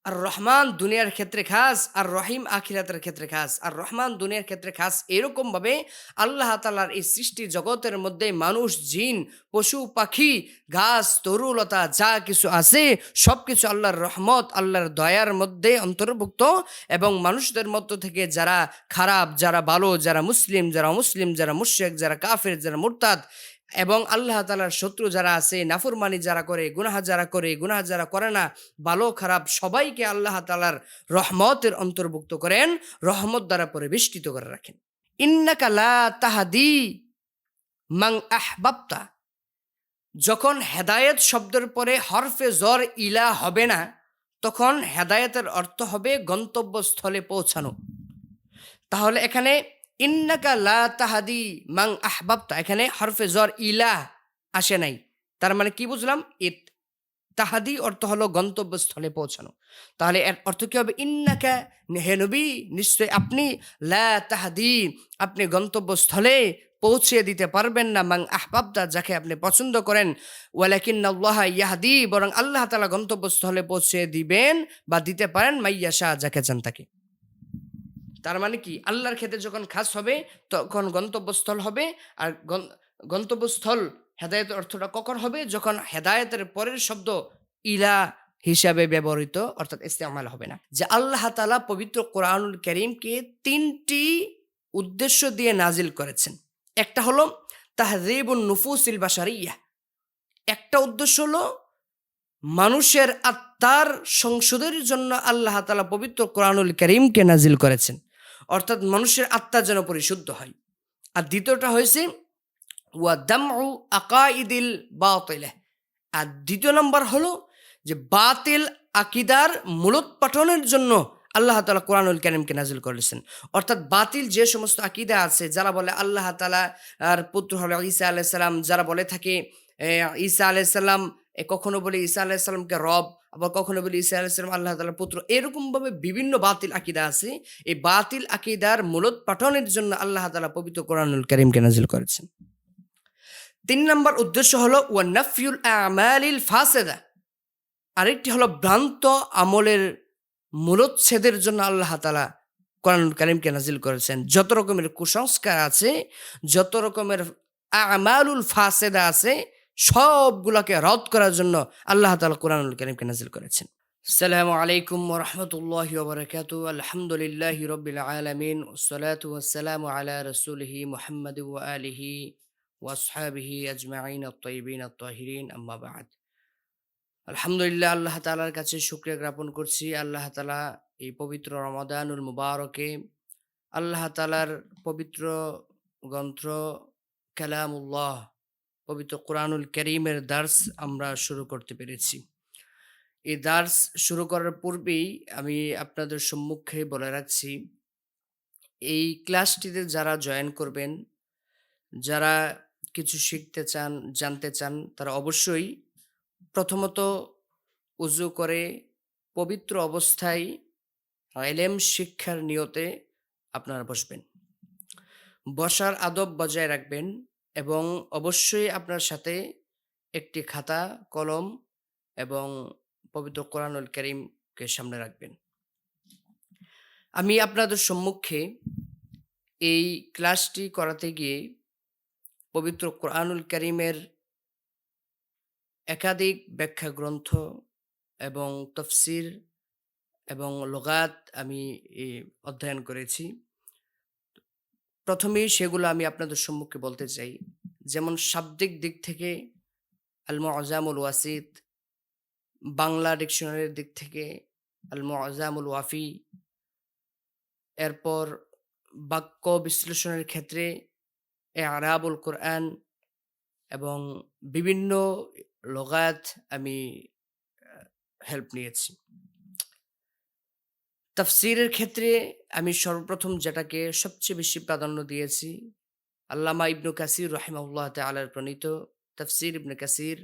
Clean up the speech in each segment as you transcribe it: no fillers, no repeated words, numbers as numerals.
আর রহমান দুনিয়ার ক্ষেত্রে খাস, আর রহিম আখিরাতের ক্ষেত্রে খাস। আর রহমান দুনিয়ার ক্ষেত্রে খাস এরকমভাবে আল্লাহ তাআলার এই সৃষ্টি জগতের মধ্যে মানুষ, জিন, পশু, পাখি, গাছ, তরুলতা যা কিছু আছে সবকিছু আল্লাহর রহমত, আল্লাহর দয়ার মধ্যে অন্তর্ভুক্ত। এবং মানুষদের মধ্য থেকে যারা খারাপ, যারা ভালো, যারা মুসলিম, যারা অমুসলিম, যারা মুশরিক, যারা কাফের, যারা মুরতাদ, এবং আল্লাহ তাআলার শত্রু যারা আছে, নাফরমানি যারা করে, গুনাহ যারা করে, গুনাহ যারা করে না, ভালো খারাপ সবাইকে আল্লাহ তাআলার রহমতের অন্তর্ভুক্ত করেন, রহমত দ্বারা পরিবেষ্টিত করে রাখেন। ইন্নাকা লা তাহদি মান আহবাবতা, যখন হেদায়েত শব্দের পরে হরফে জর ইলা হবে না, তখন হেদায়েতের অর্থ হবে গন্তব্যস্থলে পৌঁছানো। তাহলে এখানে ইন্নাকা লা তাহাদি মান আহবাবতা, এখানে হরফে জর ইলা আসে নাই। তার মানে কি বুঝলাম? তাহাদি অর্থ হলো গন্তব্যস্থলে পৌঁছানো। তাহলে এর অর্থ কি হবে? ইন্নাকা, হে নবী, নিশ্চয় আপনি, লা তাহাদি, আপনি গন্তব্যস্থলে পৌঁছিয়ে দিতে পারবেন না, মান আহবাবতা, যাকে আপনি পছন্দ করেন, ওয়ালাকিন্নাল্লাহ ইয়াহদি, বরং আল্লাহ তাআলা গন্তব্যস্থলে পৌঁছে দিবেন বা দিতে পারেন মাইয়াশা, যাকে চান তাকে। তার মানে কি? আল্লাহর ক্ষেত্রে যখন খাস হবে তখন গন্তব্যস্থল হবে। আর গন্তব্যস্থল হেদায়েতের অর্থটা কখন হবে? যখন হেদায়েতের পরের শব্দ ইলা হিসাবে ব্যবহৃত, অর্থাৎ ইস্তেমাল হবে না। যে আল্লাহ তাআলা পবিত্র কোরআনুল কারীমকে ৩টি উদ্দেশ্য দিয়ে নাজিল করেছেন। একটা হলো তাহযীবুন নুফুসিল বাশারিয়্যাহ, একটা উদ্দেশ্য হলো মানুষের আত্মার সংশোধনের জন্য আল্লাহ তাআলা পবিত্র কোরআনুল কারীমকে নাজিল করেছেন, অর্থাৎ মানুষের আত্মা যেন পরিশুদ্ধ হয়। আর দ্বিতীয়টা হয়েছে ওয়া দামউ আকাইদিল বাতিলা, আর দ্বিতীয় নম্বর হলো যে বাতিল আকিদার মূলোৎপাটনের জন্য আল্লাহ তাআলা কোরআনুল কারীমকে নাজিল করেছেন। অর্থাৎ বাতিল যে সমস্ত আকিদা আছে, যারা বলে আল্লাহ তাআলা আর পুত্র হলো ঈসা আলাইহিস সালাম, যারা বলে থাকে ঈসা আলাইহিস সালাম, কখনো বলে ঈসা আলাইহিস সালামকে রব, আবার কখনো বলে ঈসা আলাইহিস সালাম আল্লাহ তাআলার পুত্র, এরকমভাবে বিভিন্ন বাতিল আকিদা আছে। এই বাতিল আকিদার মূলোৎপাটনের জন্য আল্লাহ তাআলা পবিত্র কোরআনুল কারীমকে নাজিল করেছেন। ৩ নম্বর উদ্দেশ্য হলো ওয়া নাফিউল আমালিল ফাসিদা, আরেকটি হলো ভ্রান্ত আমলের মূলোচ্ছেদের জন্য আল্লাহ তাআলা কোরআনুল কারীমকে নাজিল করেছেন। যত রকমের কুসংস্কার আছে, যত রকমের আমালুল ফাসিদা আছে, সবগুলোকে রদ করার জন্য আল্লাহ তাআলা কোরআনুল কারীমকে নাজিল করেছেন। আসসালামু আলাইকুম ওয়া রাহমাতুল্লাহি ওয়া বারাকাতুহু। আলহামদুলিল্লাহি রাব্বিল আলামিন, ওয়াসসালাতু ওয়াসসালামু আলা রাসূলিহি মুহাম্মাদি ওয়া আলিহি ওয়া আসহাবিহি আজমাইন আত-তাইয়িবিন আত-তাহিরিন, আম্মা বা'দ। আলহামদুলিল্লাহ, আল্লাহ তাআলার কাছে শুকরিয়া জ্ঞাপন করছি। আল্লাহ তাআলা এই পবিত্র রমাদানুল মুবারকে আল্লাহ তাআলার পবিত্র গ্রন্থ কালামুল্লাহ, পবিত্র কোরআনুল কারীমের দার্স আমরা শুরু করতে পেরেছি। এই দার্স শুরু করার পূর্বেই আমি আপনাদের সম্মুখে বলে রাখছি, এই ক্লাসটিতে যারা জয়েন করবেন, যারা কিছু শিখতে চান, জানতে চান, তারা অবশ্যই প্রথমত উযু করে পবিত্র অবস্থায় ইলম শিক্ষার নিয়তে আপনারা বসবেন। বসার আদব বজায় রাখবেন এবং অবশ্যই আপনার সাথে একটি খাতা, কলম এবং পবিত্র কোরআনুল কারীমকে সামনে রাখবেন। আমি আপনাদের সম্মুখে এই ক্লাসটি করাতে গিয়ে পবিত্র কোরআনুল কারীমের একাধিক ব্যাখ্যা গ্রন্থ এবং তাফসীর এবং লুগাত আমি অধ্যয়ন করেছি। প্রথমেই সেগুলো আমি আপনাদের সম্মুখে বলতে চাই। যেমন শাব্দিক দিক থেকে আল মুআজামুল ওয়াসিত, বাংলা ডিকশনারির দিক থেকে আল মুআজামুল ওয়াফি, এরপর বাক্য বিশ্লেষণের ক্ষেত্রে ইআরাবুল কোরআন এবং বিভিন্ন লুগাত আমি হেল্প নিয়েছি। তাফসীরের ক্ষেত্রে আমি সর্বপ্রথম যেটাকে সবচেয়ে বেশি প্রাধান্য দিয়েছি, আল্লামা ইবনু কাসির রাহিমাহুল্লাহ তাআলার প্রণীত তাফসীর ইবনে কাসির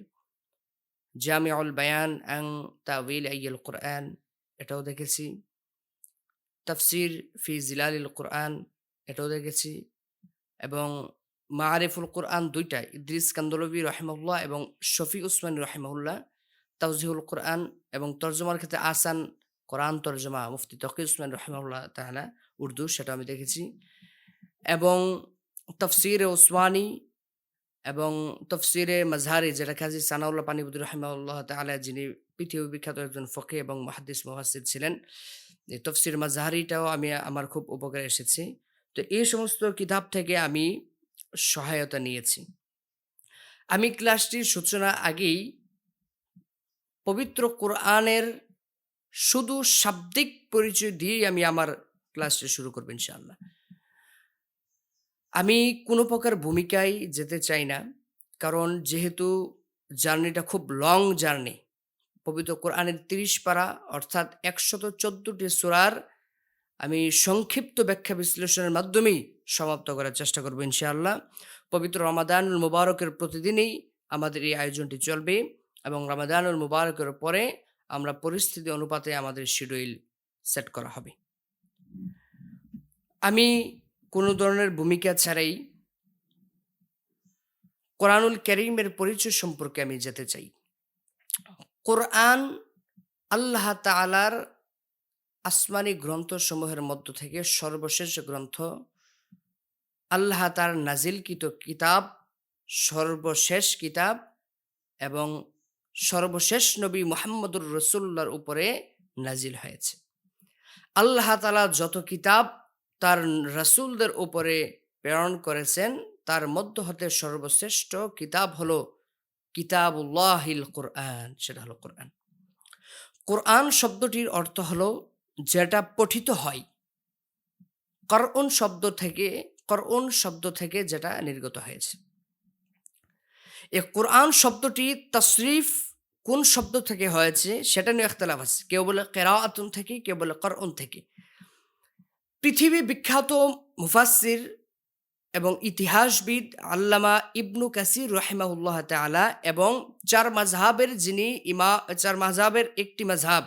জামিউল বায়ান আন তাউইল আইয়িল কোরআন, এটাও দেখেছি। তাফসীর ফি জিলালিল কোরআন, এটাও দেখেছি। এবং মাআরিফুল কোরআন, ২টা, ইদ্রিস কান্দলবি রাহিমাহুল্লাহ এবং শফি উসমানী রাহিমাহুল্লাহ, তাওজিহুল কোরআন এবং তরজমার ক্ষেত্রে আহসান কোরআন তরজমা মুফতি তকি উসমান রহমাহুল্লাহ তাআলা উর্দু, সেটা আমি দেখেছি, এবং তফসিরে ওসমানী এবং তফসিরে মাজহারি, যেটা কাজী সানাউল্লাহ পানিপতি রহমাহুল্লাহ তাআলা, যিনি পৃথিবী বিখ্যাত একজন ফকি এবং মুহাদ্দিস মুফাসসির ছিলেন। এই তফসির মাজহারিটাও আমার খুব উপকারে এসেছে। তো এই সমস্ত কিতাব থেকে আমি সহায়তা নিয়েছি। আমি ক্লাসটির সূচনা আগেই পবিত্র কোরআনের শুধু শাব্দিক পরিচয় দিয়েই আমি আমার ক্লাসটি শুরু করব ইনশাআল্লাহ। আমি কোনো প্রকার ভূমিকায় যেতে চাই না, কারণ যেহেতু জার্নিটা খুব লং জার্নি, পবিত্র কোরআনের ৩০ পারা অর্থাৎ ১১৪টি সূরার আমি সংক্ষিপ্ত ব্যাখ্যা বিশ্লেষণের মাধ্যমেই সমাপ্ত করার চেষ্টা করব ইনশাআল্লাহ। পবিত্র রমাদানুল মুবারকের প্রতিদিনই আমাদের এই আয়োজনটি চলবে এবং রমাদানুল মুবারকের পরে আমরা পরিস্থিতি অনুপাতে আমাদের শিডিউল সেট করা হবে। আমি কোনো ধরনের ভূমিকা ছাড়াই কোরআনুল কারীমের পরিচয় সম্পর্কে আমি যেতে চাই। কোরআন আল্লাহ তাআলার আসমানি গ্রন্থসমূহের মধ্য থেকে সর্বশেষ গ্রন্থ, আল্লাহ তার নাজিলকৃত কিতাব, সর্বশেষ কিতাব এবং সর্বশেষ নবী মুহাম্মদুর রাসূলুল্লাহর উপরে নাজিল হয়েছে। আল্লাহ তাআলা যত কিতাব তার রাসূলদের উপরে প্রেরণ করেছেন, তার মধ্য হতে সর্বশ্রেষ্ঠ কিতাব হলো কিতাবুল্লাহিল কোরআন, সেটা হলো কোরআন। কোরআন শব্দটির অর্থ হলো যেটা পঠিত হয়। করউন শব্দ থেকে যেটা নির্গত হয়েছে। এই কোরআন শব্দটি তাসরিফ কোন শব্দ থেকে হয়েছে সেটা নিয়ে ইখতিলাফ আছে। কেউ বলে কিরাআতুন থেকে, কেউ বলে করউন থেকে। পৃথিবী বিখ্যাত মুফাসসির এবং ইতিহাসবিদ আল্লামা ইবনু কাসির রাহিমাহুল্লাহ তাআলা এবং চার মাযহাবের একটি মাযহাব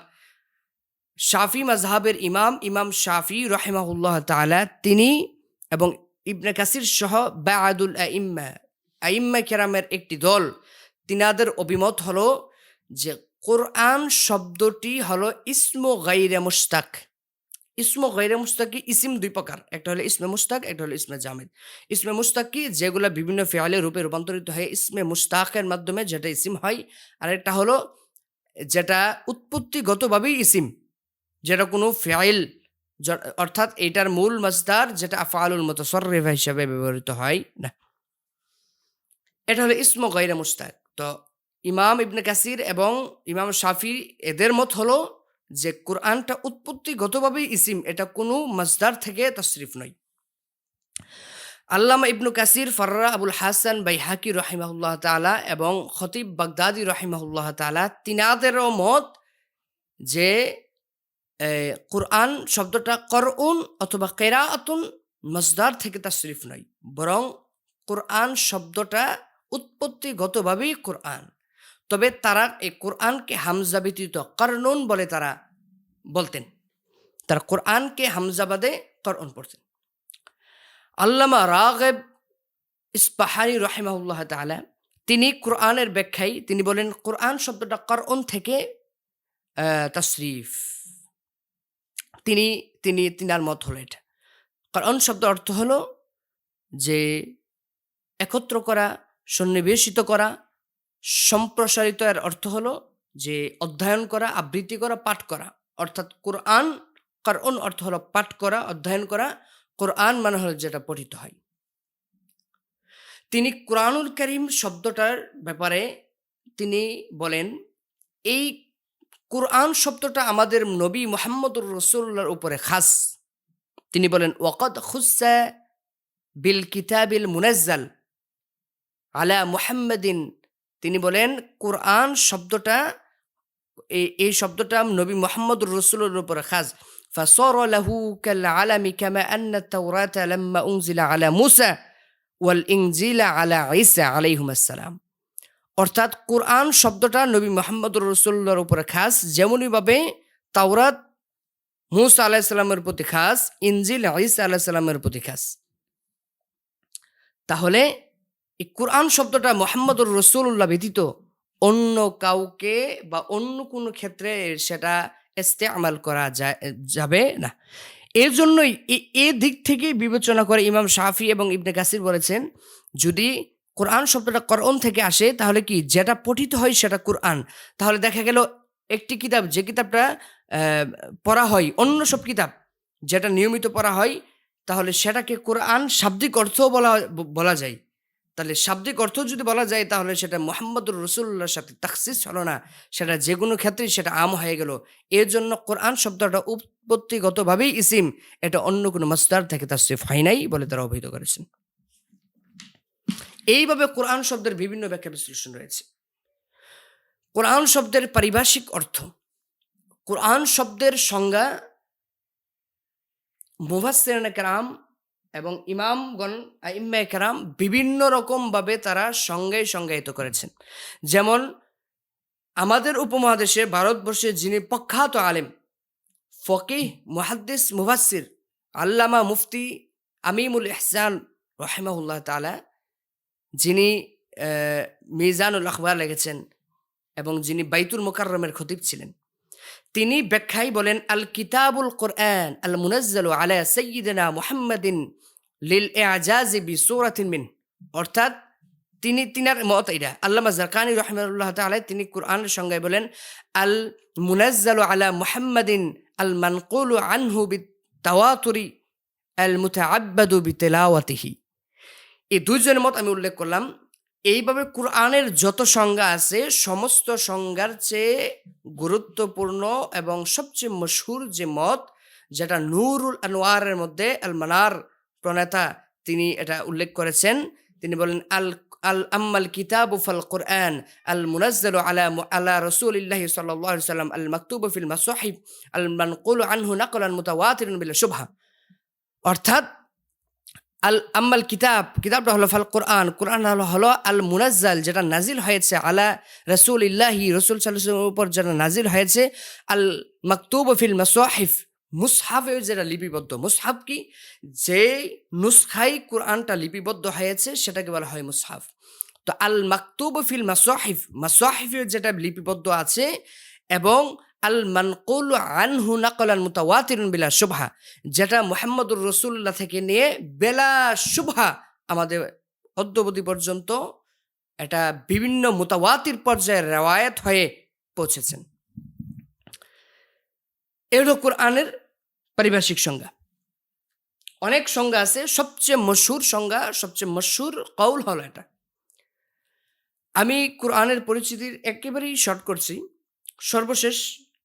শাফি মাযহাবের ইমাম শাফি রাহিমাহুল্লাহ তাআলা, তিনি এবং ইবনে কাসির সহ বা'দুল আইম্মা কেরামের একটি দল, তিনাদের অভিমত হলো যে কোরআন শব্দটি হলো ইসমু গায়রে মুশতাক। ইসমু গায়রে মুশতাক কি? ইসিম দুই প্রকার, একটা হলো ইসমে মুশতাক, একটা হলো ইসমে জামিদ। ইসমে মুশতাক কি? যেগুলা বিভিন্ন ফিআলের রূপে রূপান্তরিত হয় ইসমে মুশতাকের মাধ্যমে, যেটা ইসিম হয়। আর একটা হলো যেটা উৎপত্তিগতভাবেই ইসিম, যেটা কোনো ফিআইল, অর্থাৎ এটার মূল মাসদার যেটা আফআলুল মুতাসাররিফা হিসেবে ব্যবহৃত হয় না, এটা হলো ইসমু গায়রে মুশতাক। তো ইমাম ইবনে কাসির এবং ইমাম শাফি এদের মত হলো যে কোরআনটা উৎপত্তিগতভাবেই ইসিম, এটা কোনো মাসদার থেকে তাসরিফ নয়। আল্লামা ইবনু কাসির, ফাররা আবুল হাসান বাইহাকি রাহিমাহুল্লাহ তাআলা এবং খতিব বাগদাদি রাহিমাহুল্লাহ তাআলা, তিনাদেরও মত যে কোরআন শব্দটা করউন অথবা কিরাআতুন মাসদার থেকে তাসরিফ নয়, বরং কোরআন শব্দটা উৎপত্তিগতভাবেই কোরআন। তবে তারা এই কোরআনকে হামজা ব্যতীত করনুন বলে তারা বলতেন, তারা কোরআনকে হামজা বাদে করউন পড়তেন। আল্লামা রাগিব ইসপাহানি রাহিমাহুল্লাহ তাআলা, তিনি কোরআনের ব্যাখ্যায় তিনি বলেন কোরআন শব্দটা করউন থেকে তাসরিফ। তিনার মত হলো এটা। করউন শব্দ অর্থ হলো যে একত্র করা, সন্নিবেশিত করা, সম্প্রসারিত। এর অর্থ হলো যে অধ্যয়ন করা, আবৃত্তি করা, পাঠ করা। অর্থাৎ করউন অর্থ হলো পাঠ করা, অধ্যয়ন করা। কোরআন মানে হলো যেটা পঠিত হয়। তিনি কোরআনুল কারীম শব্দটার ব্যাপারে তিনি বলেন, এই কোরআন শব্দটা আমাদের নবী মুহাম্মদুর রাসূলুল্লাহর উপরে খাস। তিনি বলেন ওয়াকাদ খুস্সা বিল কিতাবিল মুনাজ্জাল আলা মুহাম্মাদিন। তিনি বলেন কোরআন শব্দটা, এই শব্দটা নবী মুহাম্মদুর রাসূলুল্লাহর উপরে খাস। ফাসারা লাহু কাল আলামি কামা আন্না আত-তাওরাতা লাম্মা উনজিলা আলা মূসা ওয়াল ইনজিলা আলা ঈসা আলাইহিমুস সালাম। অর্থাৎ কোরআন শব্দটা নবী মুহাম্মদুর রাসূলুল্লাহর উপরে খাস, যেমনইভাবে তাওরাত মূসা আলাইহিস সালামের প্রতি খাস, ইনজিল ঈসা আলাইহিস সালামের প্রতি খাস। তাহলে এই কোরআন শব্দটা মুহাম্মদুর রাসূলুল্লাহ ব্যতীত অন্য কাউকে বা অন্য কোনো ক্ষেত্রে সেটা ইস্তেমাল করা যাবে না। এর জন্যই এ দিক থেকে বিবেচনা করে ইমাম শাফি এবং ইবনে কাসির বলেছেন, যদি কোরআন শব্দটা করণ থেকে আসে তাহলে কি যেটা পঠিত হয় সেটা কোরআন। তাহলে দেখা গেল একটি কিতাব, যে কিতাবটা পড়া হয়, অন্য সব কিতাব যেটা নিয়মিত পড়া হয়, তাহলে সেটাকে কোরআন শাব্দিক অর্থও বলা যায়। তাহলে শাব্দিক অর্থ যদি বলা যায় তাহলে সেটা মুহাম্মদুর রাসূলুল্লাহর সাথে তাখসিস হলো না, সেটা যে কোনো ক্ষেত্রেই সেটা আম হয়ে গেল। এর জন্য কোরআন শব্দটা উৎপত্তিগতভাবেই ইসিম, এটা অন্য কোনো মাসদার থেকে তাসরিফ হয় নাই বলে তারা অভিহিত করেছেন। এইভাবে কোরআন শব্দের বিভিন্ন ব্যাখ্যা বিশ্লেষণ রয়েছে। কোরআন শব্দের পারিভাষিক অর্থ, কোরআন শব্দের সংজ্ঞা মুফাসসিরিনে কেরাম এবং ইমামগণ আইম্মায়ে কেরাম বিভিন্ন রকমভাবে তারা সংজ্ঞায়িত করেছেন। যেমন আমাদের উপমহাদেশে ভারতবর্ষে যিনি প্রখ্যাত আলেম, ফকিহ, মুহাদ্দিস, মুফাসসির আল্লামা মুফতি আমিমুল ইহসান রাহিমাহুল্লাহ তাআলা, যিনি মিজানুল আখবার লিখেছেন এবং যিনি বাইতুল মুকাররমের খতিব ছিলেন, তিনি ব্যাখ্যায় বলেন, আল কিতাবুল কোরআন আল মুনাজ্জালু আলা সাইয়্যিদিনা মুহাম্মাদিন লিল ইজাজি বিসূরাতিন মিন। অর্থাৎ তিনার মত এটা, আল্লামা জারকানি রাহিমাহুল্লাহ তাআলা তিনি কোরআনের সংজ্ঞায় বলেন, আল মুনাজ্জালু আলা মুহাম্মাদিন আল মানকুলু আনহু বিতাওয়াতুরি আল মুতাআব্বাদু বিতিলাওয়াতিহি। এই দুইজনের মত আমি উল্লেখ করলাম। এইভাবে কোরআনের যত সংজ্ঞা আছে সমস্ত সংজ্ঞার চেয়ে গুরুত্বপূর্ণ এবং সবচেয়ে মশহুর যে মত, যেটা নূরুল আনওয়ারের মধ্যে আল মানার প্রণেতা তিনি এটা উল্লেখ করেছেন, তিনি বলেন, আল আম্মাল কিতাবু ফাল কোরআন আল মুনাজ্জালু আলা রাসূলিল্লাহি সাল্লাল্লাহু আলাইহি ওয়াসাল্লাম আল মাকতুবু ফিল মাসাহিফ আল মানকুলু আনহু নাকলান মুতাওয়াতিরান বিলা শুবহা। অর্থাৎ আম্মাল কিতাবটা হলো ফাল কোরআন, কোরআন হলো আল মুনাজ্জাল, যেটা নাজিল হয়েছে আলা রাসূলিল্লাহি, রাসূল সাল্লাল্লাহু আলাইহি ওয়াসাল্লামের উপর যেটা নাজিল হয়েছে, আল মাকতুবু ফিল মাসাহিফ, মুসহাফে যেটা লিপিবদ্ধ। মুসহাফ কি? যে নুসখায় কোরআনটা লিপিবদ্ধ হয়েছে সেটাকে বলা হয় মুসহাফ। তো আল মাকতুবু ফিল মাসাহিফ, মাসাহিফে যেটা লিপিবদ্ধ আছে, এবং আল মানকুলু আনহু নাকলান মুতাওয়াতিরান বিলা শুবহা, যেটা মুহাম্মদুর রাসূলুল্লাহ থেকে নিয়ে বেলা শুবহা আমাদের অদ্যাবধি পর্যন্ত এটা বিভিন্ন মুতাওয়াতির পর্যায়ে রিওয়ায়াত হয়ে পৌঁছেছেন। এগুলো কোরআনের পারিভাষিক সংজ্ঞা। অনেক সংজ্ঞা আছে, সবচেয়ে মশহুর সংজ্ঞা, সবচেয়ে মশহুর কওল হলো এটা। আমি কোরআনের পরিচিতির একেবারেই শর্ট করছি। সর্বশেষ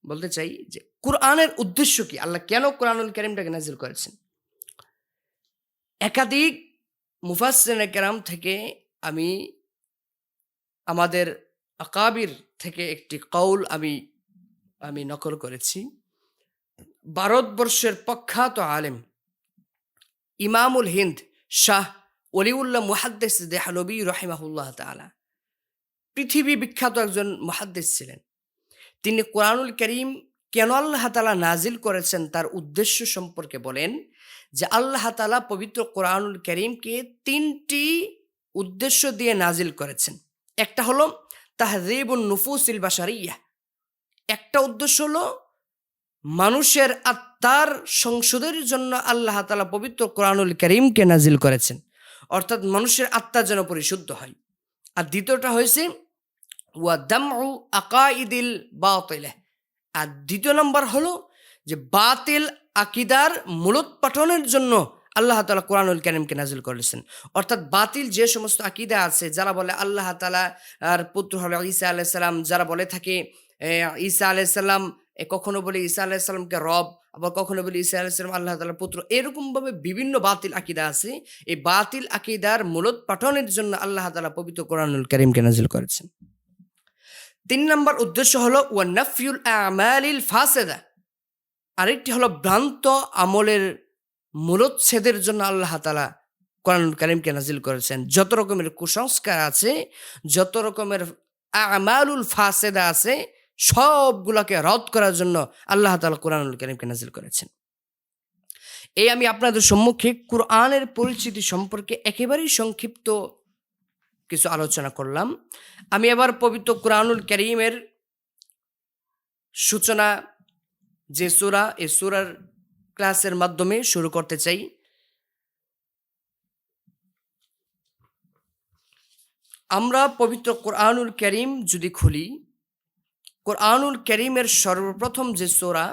বলতে চাই যে কোরআনের উদ্দেশ্য কি, আল্লাহ কেন কোরআনুল কারীমটাকে নাজিল করেছেন। একাধিক মুফাসসিরিনে কেরাম থেকে আমি আমাদের আকাবির থেকে একটি কওল আমি নকল করেছি। ভারতবর্ষের প্রখ্যাত আলেম ইমামুল হিন্দ শাহ ওলিউল্লাহ মুহাদ্দিস দেহলভী রাহিমাহুল্লাহ তাআলা, পৃথিবী বিখ্যাত একজন মুহাদ্দিস ছিলেন। তিনি কোরআনুল কারীম কেন আল্লাহ তাআলা নাজিল করেছেন তার উদ্দেশ্য সম্পর্কে বলেন যে আল্লাহ তাআলা পবিত্র কোরআনুল কারীমকে 3টি উদ্দেশ্য দিয়ে নাজিল করেছেন। একটা হলো তাহযীবুন নুফুসিল বাশারিয়াহ, একটা উদ্দেশ্য হলো মানুষের আত্মার সংশোধনের জন্য আল্লাহ তাআলা পবিত্র কোরআনুল কারীমকে নাজিল করেছেন, অর্থাৎ মানুষের আত্মা যেন পরিশুদ্ধ হয়। আর দ্বিতীয়টা হয়েছে ওয়া দামউ আকাইদিল বাতিলা, আর দ্বিতীয় নম্বর হলো যে বাতিল আকীদার মূলোৎপাটনের জন্য আল্লাহ তাআলা কোরআনুল কারীমকে নাজিল করেছেন। অর্থাৎ বাতিল যে সমস্ত আকীদা আছে, যারা বলে আল্লাহ তাআলা আর পুত্র হলো ঈসা আলাইহিস সালাম, যারা বলে থাকে ঈসা আলাইহিস সালাম, কখনো বলে ঈসা আলাইহিস সালামকে রব, আবার কখনো বলে ঈসা আলাইহিস সালাম আল্লাহ তাআলার পুত্র, এরকমভাবে বিভিন্ন বাতিল আকীদা আছে। এই বাতিল আকীদার মূলোৎপাটনের জন্য আল্লাহ তাআলা পবিত্র কোরআনুল কারীমকে নাজিল করেছেন। 3 নম্বর উদ্দেশ্য হলো ওয়া নাফিউল আমালিল ফাসিদা, আরেকটি হলো ভ্রান্ত আমলের মূলোচ্ছেদের জন্য আল্লাহ তাআলা কোরআনুল কারীমকে নাজিল করেছেন। যত রকমের কুসংস্কার আছে, যত রকমের আমালুল ফাসিদা আছে, সবগুলোকে রদ করার জন্য আল্লাহ তাআলা কোরআনুল কারীমকে নাজিল করেছেন। এই আমি আপনাদের সম্মুখে কোরআনের পরিচিতি সম্পর্কে একেবারেই সংক্ষিপ্ত কিছু আলোচনা করলাম। আমি এবার পবিত্র কোরআনুল কারীমের সূচনা যে সূরা, এই সূরার ক্লাসের মাধ্যমে শুরু করতে চাই। আমরা পবিত্র কোরআনুল কারীম যদি খুলি, কোরআনুল কারীমের সর্বপ্রথম যে সূরা,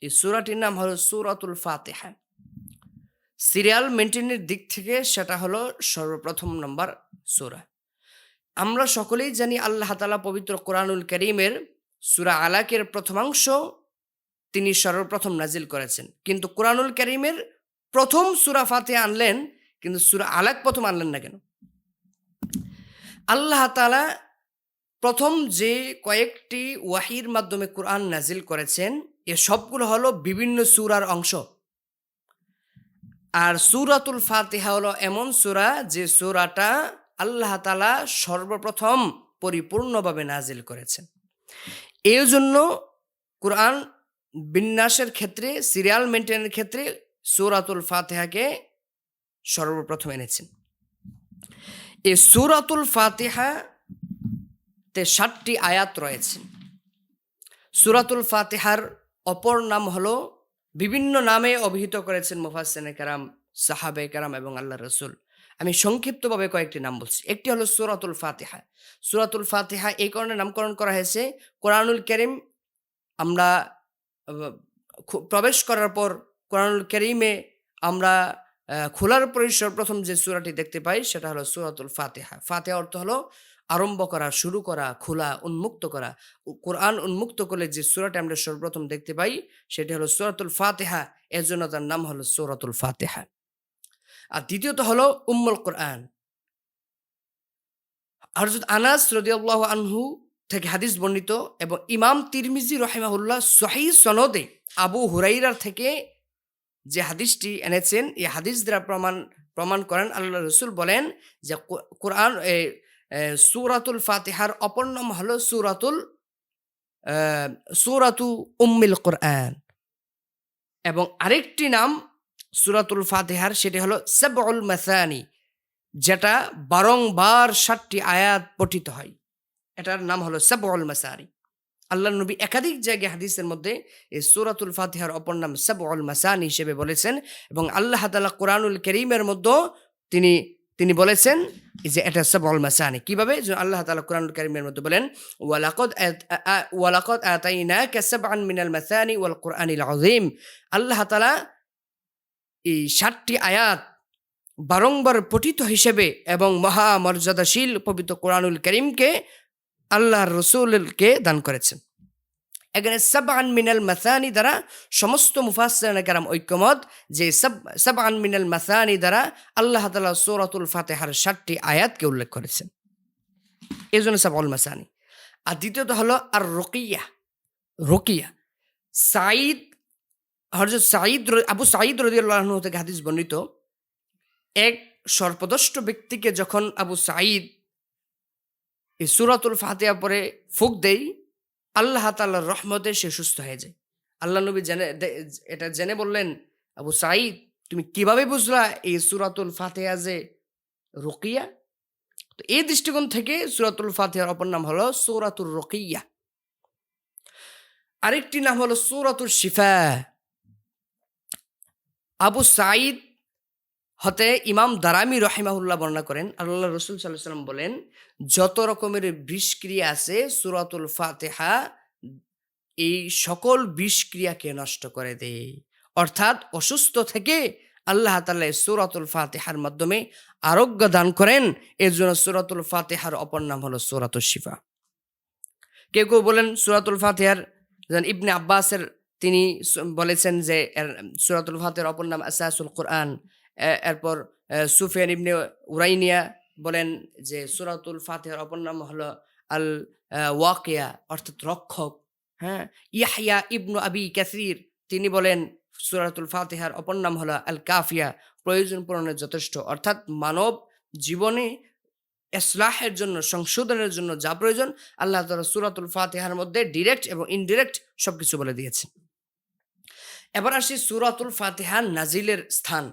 এই সূরাটির নাম হলো সূরাতুল ফাতিহা। সিরিয়াল মেইনটেইনের দিক থেকে সেটা হলো সর্বপ্রথম নম্বর সূরা। আমরা সকলেই জানি আল্লাহ তাআলা পবিত্র কোরআনুল কারীমের সূরা আলাকের প্রথমাংশ তিনি সর্বপ্রথম নাজিল করেছেন। কিন্তু কোরআনুল কারীমের প্রথম সূরা ফাতিহা আনলেন, কিন্তু সূরা আলাক প্রথম আনলেন না কেন? আল্লাহ তাআলা প্রথম যে কয়েকটি ওয়াহির মাধ্যমে কোরআন নাজিল করেছেন, এ সবগুলো হলো বিভিন্ন সূরার অংশ। আর সূরাতুল ফাতিহা হলো এমন সূরা যে সূরাটা আল্লাহ তাআলা সর্বপ্রথম পরিপূর্ণভাবে নাজিল করেছেন। এই জন্য কোরআন বিন্যাসের ক্ষেত্রে, সিরিয়াল মেইনটেইনের ক্ষেত্রে সূরাতুল ফাতিহাকে সর্বপ্রথম এনেছেন। এই সূরাতুল ফাতিহাতে ৭টি আয়াত রয়েছে। সূরাতুল ফাতিহার অপর নাম হলো, বিভিন্ন নামে অভিহিত করেছেন মুফাসসিরিনে কেরাম, সাহাবায়ে কেরাম এবং আল্লাহর রাসূল। আমি সংক্ষিপ্তভাবে কয়েকটি নাম বলছি। একটি হলো সূরাতুল ফাতিহা। সূরাতুল ফাতিহা এই কারণে নামকরণ করা হয়েছে, কোরআনুল কারীম আমরা প্রবেশ করার পর কোরআনুল কারীমে আমরা খোলার পরই সর্বপ্রথম যে সূরাটি দেখতে পাই সেটা হলো সূরাতুল ফাতিহা। ফাতিহা অর্থ হলো আরম্ভ করা, শুরু করা, খোলা, উন্মুক্ত করা। কোরআন উন্মুক্ত করলে যে সূরাটি আমরা সর্বপ্রথম দেখতে পাই সেটি হলো সূরাতুল ফাতিহা। এর জন্য তার নাম হলো সূরাতুল ফাতিহা। আর দ্বিতীয়ত হলো উম্মুল কোরআন। হযরত আনাস রাদিয়াল্লাহু আনহু থেকে হাদিস বর্ণিত এবং ইমাম তিরমিজি রাহিমাহুল্লাহ সহিহ সনদে আবু হুরাইরার থেকে যে হাদিসটি এনেছেন, এই হাদিস দ্বারা প্রমাণ করেন আল্লাহর রাসূল বলেন যে কোরআন সূরাতুল ফাতিহার অপর নাম হলো সূরাতু উম্মুল কোরআন, এবং আরেকটি নাম সূরাতুল ফাতিহার সেটি হলো সাবউল মাসানি, যেটা বারংবার ৭টি আয়াত পঠিত হয়। এটার নাম হলো সাবউল মাসানি। আল্লাহর নবী একাধিক জায়গায় হাদিসের মধ্যে এই সূরাতুল ফাতিহার অপর নাম সাবউল মাসানি হিসেবে বলেছেন, এবং আল্লাহ তাআলা কোরআনুল কারীমের মধ্যে তিনি বলেছেন যে এটা সাবউল মাসানি। কিভাবে? যে আল্লাহ তাআলা কোরআনুল কারীমের মধ্যে বলেন, ওয়ালাকাদ আতাইনাকা সাবআন মিনাল মাসানি ওয়াল কোরআনিল আযীম। আল্লাহ তাআলা এই ৭টি আয়াত বারংবার পঠিত হিসেবে এবং মহামর্যাদাশীল পবিত্র কোরআনুল কারীমকে আল্লাহর রাসূলকে দান করেছেন। এখানে সাবআন মিনাল মাসানি দ্বারা সমস্ত মুফাসসিরিনে কেরাম ঐক্যমত যে সাবআন মিনাল মাসানি দ্বারা আল্লাহ তাআলা সূরাতুল ফাতিহার ৭টি আয়াতকে উল্লেখ করেছেন, এজন্য সাবউল মাসানি। আর দ্বিতীয়ত হলো আর রুকিয়া। আবু সাঈদ রাদিয়াল্লাহু আনহু থেকে হাদিস বর্ণিত, এক সর্পদষ্ট ব্যক্তিকে যখন আবু সাঈদ এই সূরাতুল ফাতিহা পরে ফুঁক দেয়, আল্লাহ তাআলার রহমতে সে সুস্থ হয়ে যায়। আল্লাহ নবী এটা জেনে বললেন, আবু সাঈদ তুমি কিভাবে বুঝলা এই সূরাতুল ফাতিহা যে রুকিয়া? তো এই দৃষ্টিকোণ থেকে সূরাতুল ফাতিহার অপর নাম হলো সূরাতুর রুকিয়া। আরেকটি নাম হলো সূরাতুল শিফা। আবু সাঈদ হতে ইমাম দারামি রাহিমাহুল্লাহ বর্ণনা করেন, আল্লাহর রাসূল সাল্লাল্লাহু আলাইহি ওয়াসাল্লাম বলেন, যত রকমের বিষক্রিয়া আছে সূরাতুল ফাতিহা এই সকল বিষক্রিয়াকে নষ্ট করে দেয়। অর্থাৎ অসুস্থ থেকে আল্লাহ তাআলা সূরাতুল ফাতিহার মাধ্যমে আরোগ্য দান করেন। এর জন্য সূরাতুল ফাতিহার অপর নাম হলো সূরাতুশ শিফা। কেউ কেউ বলেন সূরাতুল ফাতিহার, যেমন ইবনে আব্বাসের তিনি বলেছেন যে সূরাতুল ফাতিহার অপর নাম আসাসুল কোরআন। এরপর সুফিয়ান ইবনে উরাইনিয়া বলেন যে সূরাতুল ফাতিহার অপর নাম হলো আল ওয়াকিয়া, অর্থাৎ রক্ষক। হ্যাঁ, ইয়াহইয়া ইবনু আবি কাসির তিনি বলেন সূরাতুল ফাতিহার অপর নাম হলো আল কাফিয়া, প্রয়োজন পূরণের যথেষ্ট। অর্থাৎ মানব জীবনে ইসলাহের জন্য, সংশোধনের জন্য যা প্রয়োজন আল্লাহ তাআলা সূরাতুল ফাতিহার মধ্যে ডিরেক্ট এবং ইনডিরেক্ট সবকিছু বলে দিয়েছেন। এবার আসি সূরাতুল ফাতিহার নাজিলের স্থান।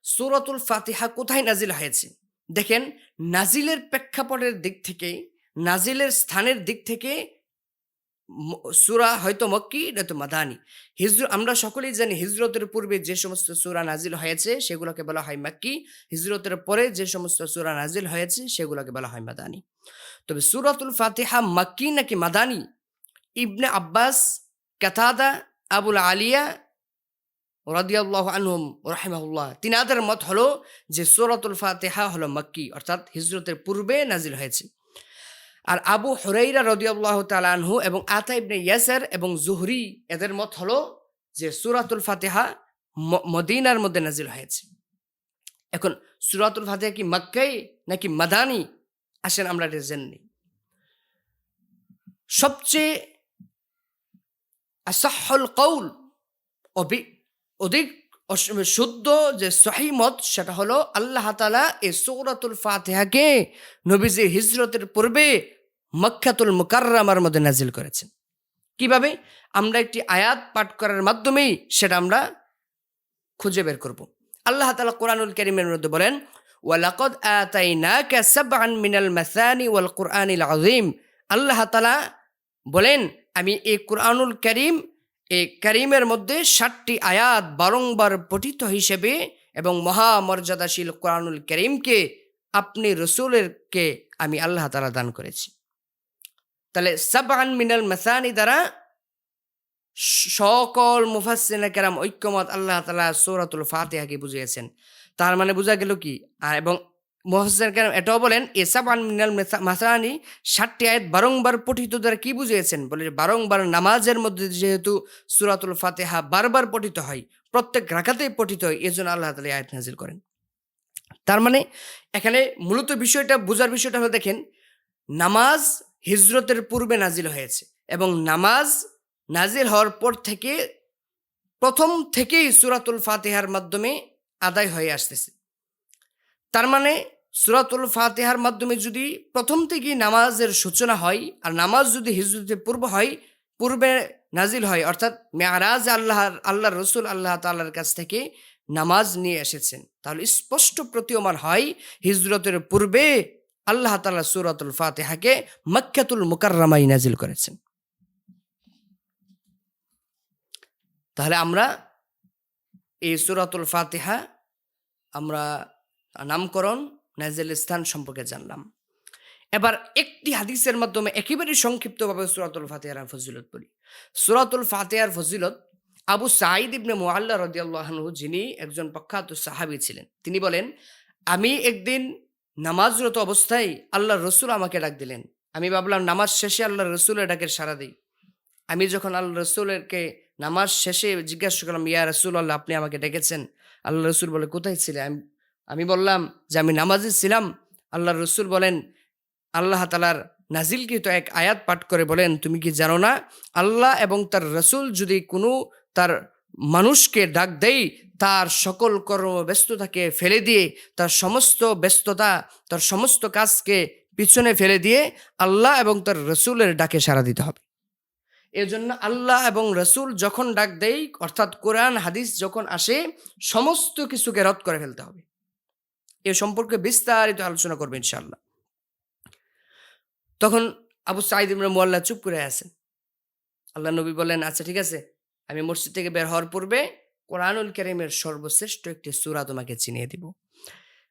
সূরাতুল ফাতিহা কোথায় নাজিল হয়েছে? দেখেন, নাজিলের প্রেক্ষাপটের দিক থেকে, নাজিলের স্থানের দিক থেকে সূরা হয়তো মক্কি নয়তো মাদানী। আমরা সকলেই জানি হিজরতের পূর্বে যে সমস্ত সূরা নাজিল হয়েছে সেগুলোকে বলা হয় মাক্কি, হিজরতের পরে যে সমস্ত সূরা নাজিল হয়েছে সেগুলোকে বলা হয় মাদানী। তবে সূরাতুল ফাতিহা মাক্কি নাকি মাদানী, ইবনে আব্বাস, কাতাদা, আবুল আলিয়া রাদিয়াল্লাহু আনহুম রাহিমাহুল্লাহ তিনাদের মত হলো যে সূরাতুল ফাতিহা হলো মাক্কি, অর্থাৎ হিজরতের পূর্বে নাজিল হয়েছে। আর আবু হুরাইরা রাদিয়াল্লাহু তাআলা আনহু এবং আতা ইবনে ইয়াসার এবং জুহরি এদের মত হলো যে সূরাতুল ফাতিহা মদিনার মধ্যে নাজিল হয়েছে। এখন সূরাতুল ফাতিহা কি মক্কায় নাকি মাদানী, আসেন আমরা এটা জেনে নিই। সবচেয়ে আসাহুল কৌল, অধিক শুদ্ধ যে সহিহ মত সেটা হলো আল্লাহ তাআলা এই সূরাতুল ফাতিহাকে নবীজির হিজরতের পূর্বে মক্কাতুল মুকাররমার মধ্যে নাজিল করেছেন। কিভাবে? আমরা একটি আয়াত পাঠ করার মাধ্যমেই সেটা আমরা খুঁজে বের করব। আল্লাহ তাআলা কোরআনুল কারীমের মধ্যে বলেন, ওয়ালাকাদ আতাইনাকা সাবআন মিনাল মাসানি ওয়াল কুরআনিল আযীম। আল্লাহ তাআলা বলেন, আমি এই কোরআনুল কারীম, এই কারীমের মধ্যে ৭টি আয়াত বারংবার পঠিত হিসেবে এবং মহামর্যাদাশীল কোরআনুল কারীমকে আপনি রাসূলকে আমি আল্লাহ তাআলা দান করেছি। তাহলে সাবআন মিনাল মাসানি দ্বারা সকল মুফাসসিরিনে কেরাম ঐক্যমত আল্লাহ তাআলা সূরাতুল ফাতিহাকে বুঝিয়েছেন। তার মানে বোঝা গেল কি? এবং মুফাসসিরিনে কেরাম এটাও বলেন এ সাবআন মিনাল মাসানি ৭টি আয়াত বারংবার পঠিত দ্বারা কি বুঝিয়েছেন? বলে বারংবার নামাজের মধ্যে যেহেতু সূরাতুল ফাতিহা বারবার পঠিত হয়, প্রত্যেক রাকাতেই পঠিত হয়, এজন্য আল্লাহ তাআলা আয়াত নাযিল করেন। তার মানে এখানে মূলত বিষয়টা বোঝার বিষয়টা হলো, দেখেন, নামাজ হিজরতের পূর্বে নাজিল হয়েছে এবং নামাজ নাজিল হওয়ার পর থেকে প্রথম থেকেই সূরাতুল ফাতিহার মাধ্যমে আদায় হয়ে আসতেছে। তার মানে সূরাতুল ফাতিহার মাধ্যমে যদি প্রথম থেকেই নামাজের সূচনা হয়, আর নামাজ যদি হিজরতের পূর্বে নাজিল হয়, অর্থাৎ মেরাজ আল্লাহর রাসূল আল্লাহ তাআলার কাছ থেকে নামাজ নিয়ে এসেছেন, তাহলে স্পষ্ট প্রতীয়মান হয় হিজরতের পূর্বে আল্লাহ তাআলা সূরাতুল ফাতিহাকে মক্কাতুল মুকাররমায় নাজিল করেছেন। তাহলে আমরা এই সূরাতুল ফাতিহা আমরা নামকরণ, নাজিল স্থান সম্পর্কে জানলাম। এবার একটি হাদিসের মাধ্যমে একেবারে সংক্ষিপ্তভাবে সূরাতুল ফাতিহার ফজিলত বলি। সূরাতুল ফাতিহার ফজিলত আবু সাঈদ ইবনে মুআল্লা রাদিয়াল্লাহু আনহু, যিনি একজন প্রখ্যাত সাহাবী ছিলেন, তিনি বলেন, আমি একদিন নামাজরত অবস্থায় আল্লাহর রাসূল আমাকে ডাক দিলেন। আমি ভাবলাম নামাজ শেষে আল্লাহর রাসূলের ডাকের সাড়া দিই। আমি যখন আল্লাহর রাসূলকে নামাজ শেষে জিজ্ঞাসা করলাম, ইয়া রাসূলুল্লাহ, আপনি আমাকে ডেকেছেন? আল্লাহর রাসূল বলে, কোথায় ছিলে? আমি বললাম যে আমি নামাজে ছিলাম। আল্লাহর রাসূল বলেন, আল্লাহ তাআলার নাজিলকৃত এক আয়াত পাঠ করে বলেন, তুমি কি জানো না, আল্লাহ এবং তার রাসূল যদি কোনো তার মানুষকে ডাক দেয়, তার সকল কর্মব্যস্ততাকে ফেলে দিয়ে, তার সমস্ত ব্যস্ততা, তার সমস্ত কাজকে পিছনে ফেলে দিয়ে আল্লাহ এবং তার রাসূলের ডাকে সাড়া দিতে হবে। এজন্য আল্লাহ এবং রাসূল যখন ডাক দেয়, অর্থাৎ কোরআন হাদিস যখন আসে, সমস্ত কিছুকে রদ করে ফেলতে হবে। এ সম্পর্কে বিস্তারিত আলোচনা করবে ইনশাআল্লাহ। তখন আবু সাঈদ ইবনে মুআল্লা চুপ করে আছেন। আল্লাহ নবী বলেন, আচ্ছা ঠিক আছে, আমি মসজিদ থেকে বের হওয়ার পূর্বে কোরআনুল কারীমের সর্বশ্রেষ্ঠ একটি সূরা তোমাকে চিনিয়ে দিব।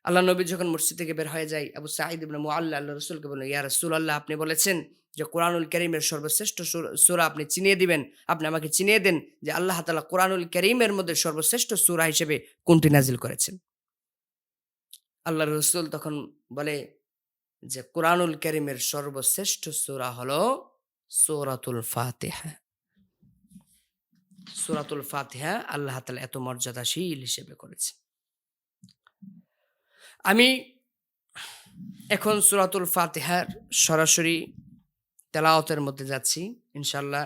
আল্লাহ নবী যখন মসজিদ থেকে বের হয়ে যায়, আবু সাঈদ ইবনে মুআল্লা আল্লাহ রাসূলকে বলেন, ইয়া রাসূলুল্লাহ, আপনি বলেছেন যে কোরআনুল কারীমের সর্বশ্রেষ্ঠ সূরা আপনি চিনিয়ে দিবেন। আপনি আমাকে চিনিয়ে দেন যে আল্লাহ তাআলা কোরআনুল কারীমের মধ্যে সর্বশ্রেষ্ঠ সূরা হিসেবে কোনটি নাজিল করেছেন। আল্লাহর রাসূল তখন বলে যে কোরআনুল কারীমের সর্বশ্রেষ্ঠ সূরা হলো সূরাতুল ফাতিহা। সূরাতুল ফাতিহা আল্লাহ তাআলা এত মর্যাদাশীল হিসেবে করেছে। আমি এখন সূরাতুল ফাতিহার সরাসরি তেলাওয়াতের মধ্যে যাচ্ছি ইনশাআল্লাহ।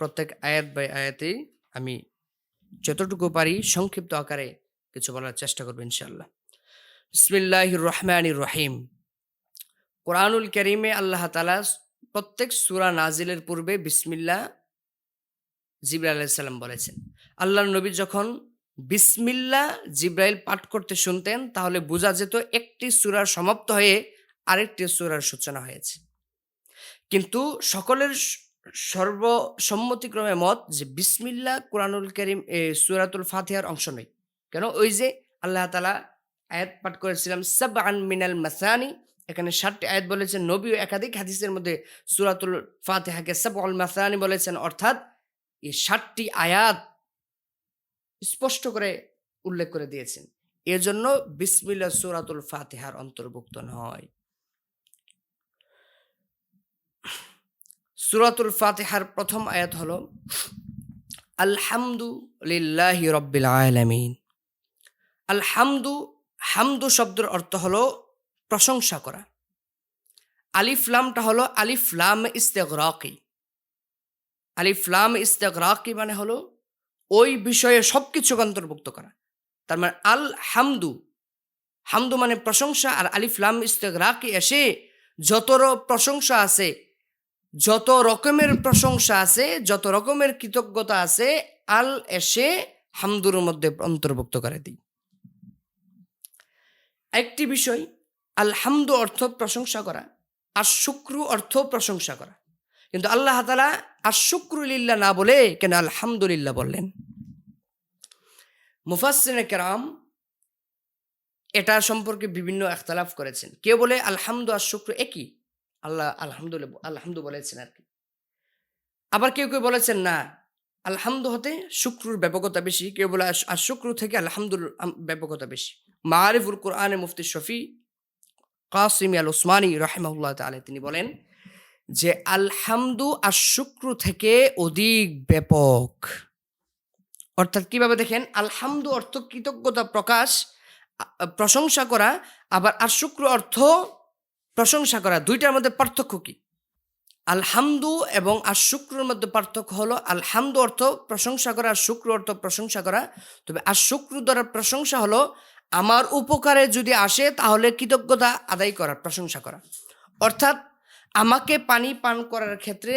প্রত্যেক আয়াত বাই আয়াতেই আমি যতটুকু পারি সংক্ষিপ্ত আকারে কিছু বলার চেষ্টা করব ইনশাআল্লাহ। বিসমিল্লাহির রহমানির রহিম। কোরআনুল কারীমে আল্লাহ তাআলা প্রত্যেক সূরা নাজিলের পূর্বে বিসমিল্লাহ জিবরাইল আলাইহিস সালাম বলেছেন। আল্লাহর নবী যখন বিসমিল্লাহ জিবরাইল পাঠ করতে শুনতেন, তাহলে বোঝা যেত একটি সূরার সমাপ্ত হয়ে আরেকটি সূরার সূচনা হয়েছে। কিন্তু সকলের সর্বসম্মতিক্রমে মত যে বিসমিল্লাহ কুরআনুল কারীম সূরাতুল ফাতিহার অংশ নয়। কেন? ওই যে আল্লাহ তাআলা আয়াত পাঠ করেছিলাম সাবআন মিনাল মাসানি, এখানে ৭ টি আয়াত বলেছেন। নবীও একাধিক হাদিসের মধ্যে সূরাতুল ফাতিহাকে সাবউল মাসানি বলেছেন, অর্থাৎ এই ৭ টি আয়াত স্পষ্ট করে উল্লেখ করে দিয়েছেন। এজন্য বিসমিল্লাহ সূরাতুল ফাতিহার অন্তর্ভুক্ত নয়। সূরাতুল ফাতিহার প্রথম আয়াত হলো আলহামদুলিল্লাহি রাব্বিল আলামিন। হামদু শব্দের অর্থ হলো প্রশংসা করা। আলিফ লামটা হলো আলিফ লাম ইস্তিগরাকি। আলিফ লাম ইস্তিগরাকি মানে হলো ওই বিষয়ে সবকিছুকে অন্তর্ভুক্ত করা। তার মানে হামদু মানে প্রশংসা, আর আলিফ লাম ইস্তিগরাকি এসে যত প্রশংসা আছে, যত রকমের প্রশংসা আছে, যত রকমের কৃতজ্ঞতা আছে, আল এসে হামদুর মধ্যে অন্তর্ভুক্ত করে দিই। একটি বিষয়, আলহামদু অর্থ প্রশংসা করা, আর শুক্রু অর্থ প্রশংসা করা, কিন্তু আল্লাহ তাআলা আর শুক্রু লিল্লাহ না বলে কেন আলহামদুলিল্লাহ বললেন? মুফাসসিরিনে কেরাম এটা সম্পর্কে বিভিন্ন ইখতিলাফ করেছেন। কেউ বলে আলহামদু আর শুক্র একই, আল্লাহ আলহামদু বলেছেন আর কি। আবার কেউ বলেছেন না, আলহামদু হতে শুক্রুর ব্যাপকতা বেশি। কেউ বলে আর শুক্র থেকে আলহামদুর ব্যাপকতা বেশি। মাআরিফুল কুরআনে মুফতি শফি কাসিম আল উসমানী রাহিমাহুল্লাহ তাআলা তিনি বলেন যে আলহামদু আর শুক্র থেকে অধিক ব্যাপক। অর্থাৎ কিভাবে দেখেন, আলহামদু অর্থ কৃতজ্ঞতা প্রকাশ, প্রশংসা করা, আবার আর শুক্র অর্থ প্রশংসা করা। দুইটার মধ্যে পার্থক্য কি? আলহামদু এবং আর শুক্রর মধ্যে পার্থক্য হলো আলহামদু অর্থ প্রশংসা করা, আর শুক্র অর্থ প্রশংসা করা। তবে আর শুক্র দ্বারা প্রশংসা হলো আমার উপকারে যদি আসে তাহলে কৃতজ্ঞতা আদায় করা, প্রশংসা করা। অর্থাৎ আমাকে পানি পান করার ক্ষেত্রে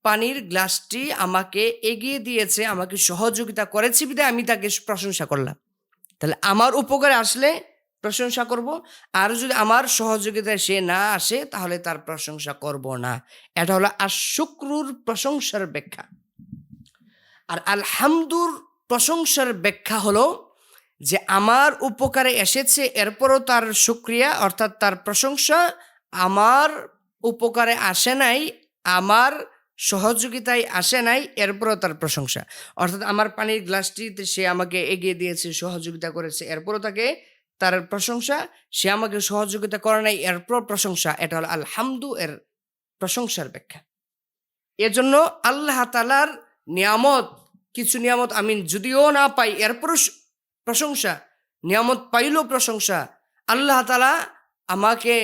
পানির গ্লাসটি আমাকে এগিয়ে দিয়েছে, আমাকে সহযোগিতা করেছে বিধায় আমি তাকে প্রশংসা করলাম। তাহলে আমার উপকারে আসলে প্রশংসা করব, আর যদি আমার সহযোগিতায় সে না আসে তাহলে তার প্রশংসা করব না। এটা হলো আশ-শুকরুর প্রশংসার ব্যাখ্যা। আর আলহামদুর প্রশংসার ব্যাখ্যা হলো যে আমার উপকারে এসেছে, এরপরও তার শুকরিয়া অর্থাৎ তার প্রশংসা, আমার উপকারে আসে নাই, আমার সহযোগিতায় আসে নাই, এরপরও তার প্রশংসা। অর্থাৎ আমার পানির গ্লাসটিতে সে আমাকে এগিয়ে দিয়েছে, সহযোগিতা করেছে, এরপরও তাকে তার প্রশংসা। সে আমাকে সহযোগিতা করে নাই, এরপর প্রশংসা। এটা হলো আলহামদু এর প্রশংসার ব্যাখ্যা। এজন্য আল্লাহ তাআলার নিয়ামত, কিছু নিয়ামত আমি যদিও না পাই এরপরও প্রশংসা, নিয়ামত পাইলেও প্রশংসা। আল্লাহ তাআলা আমাকে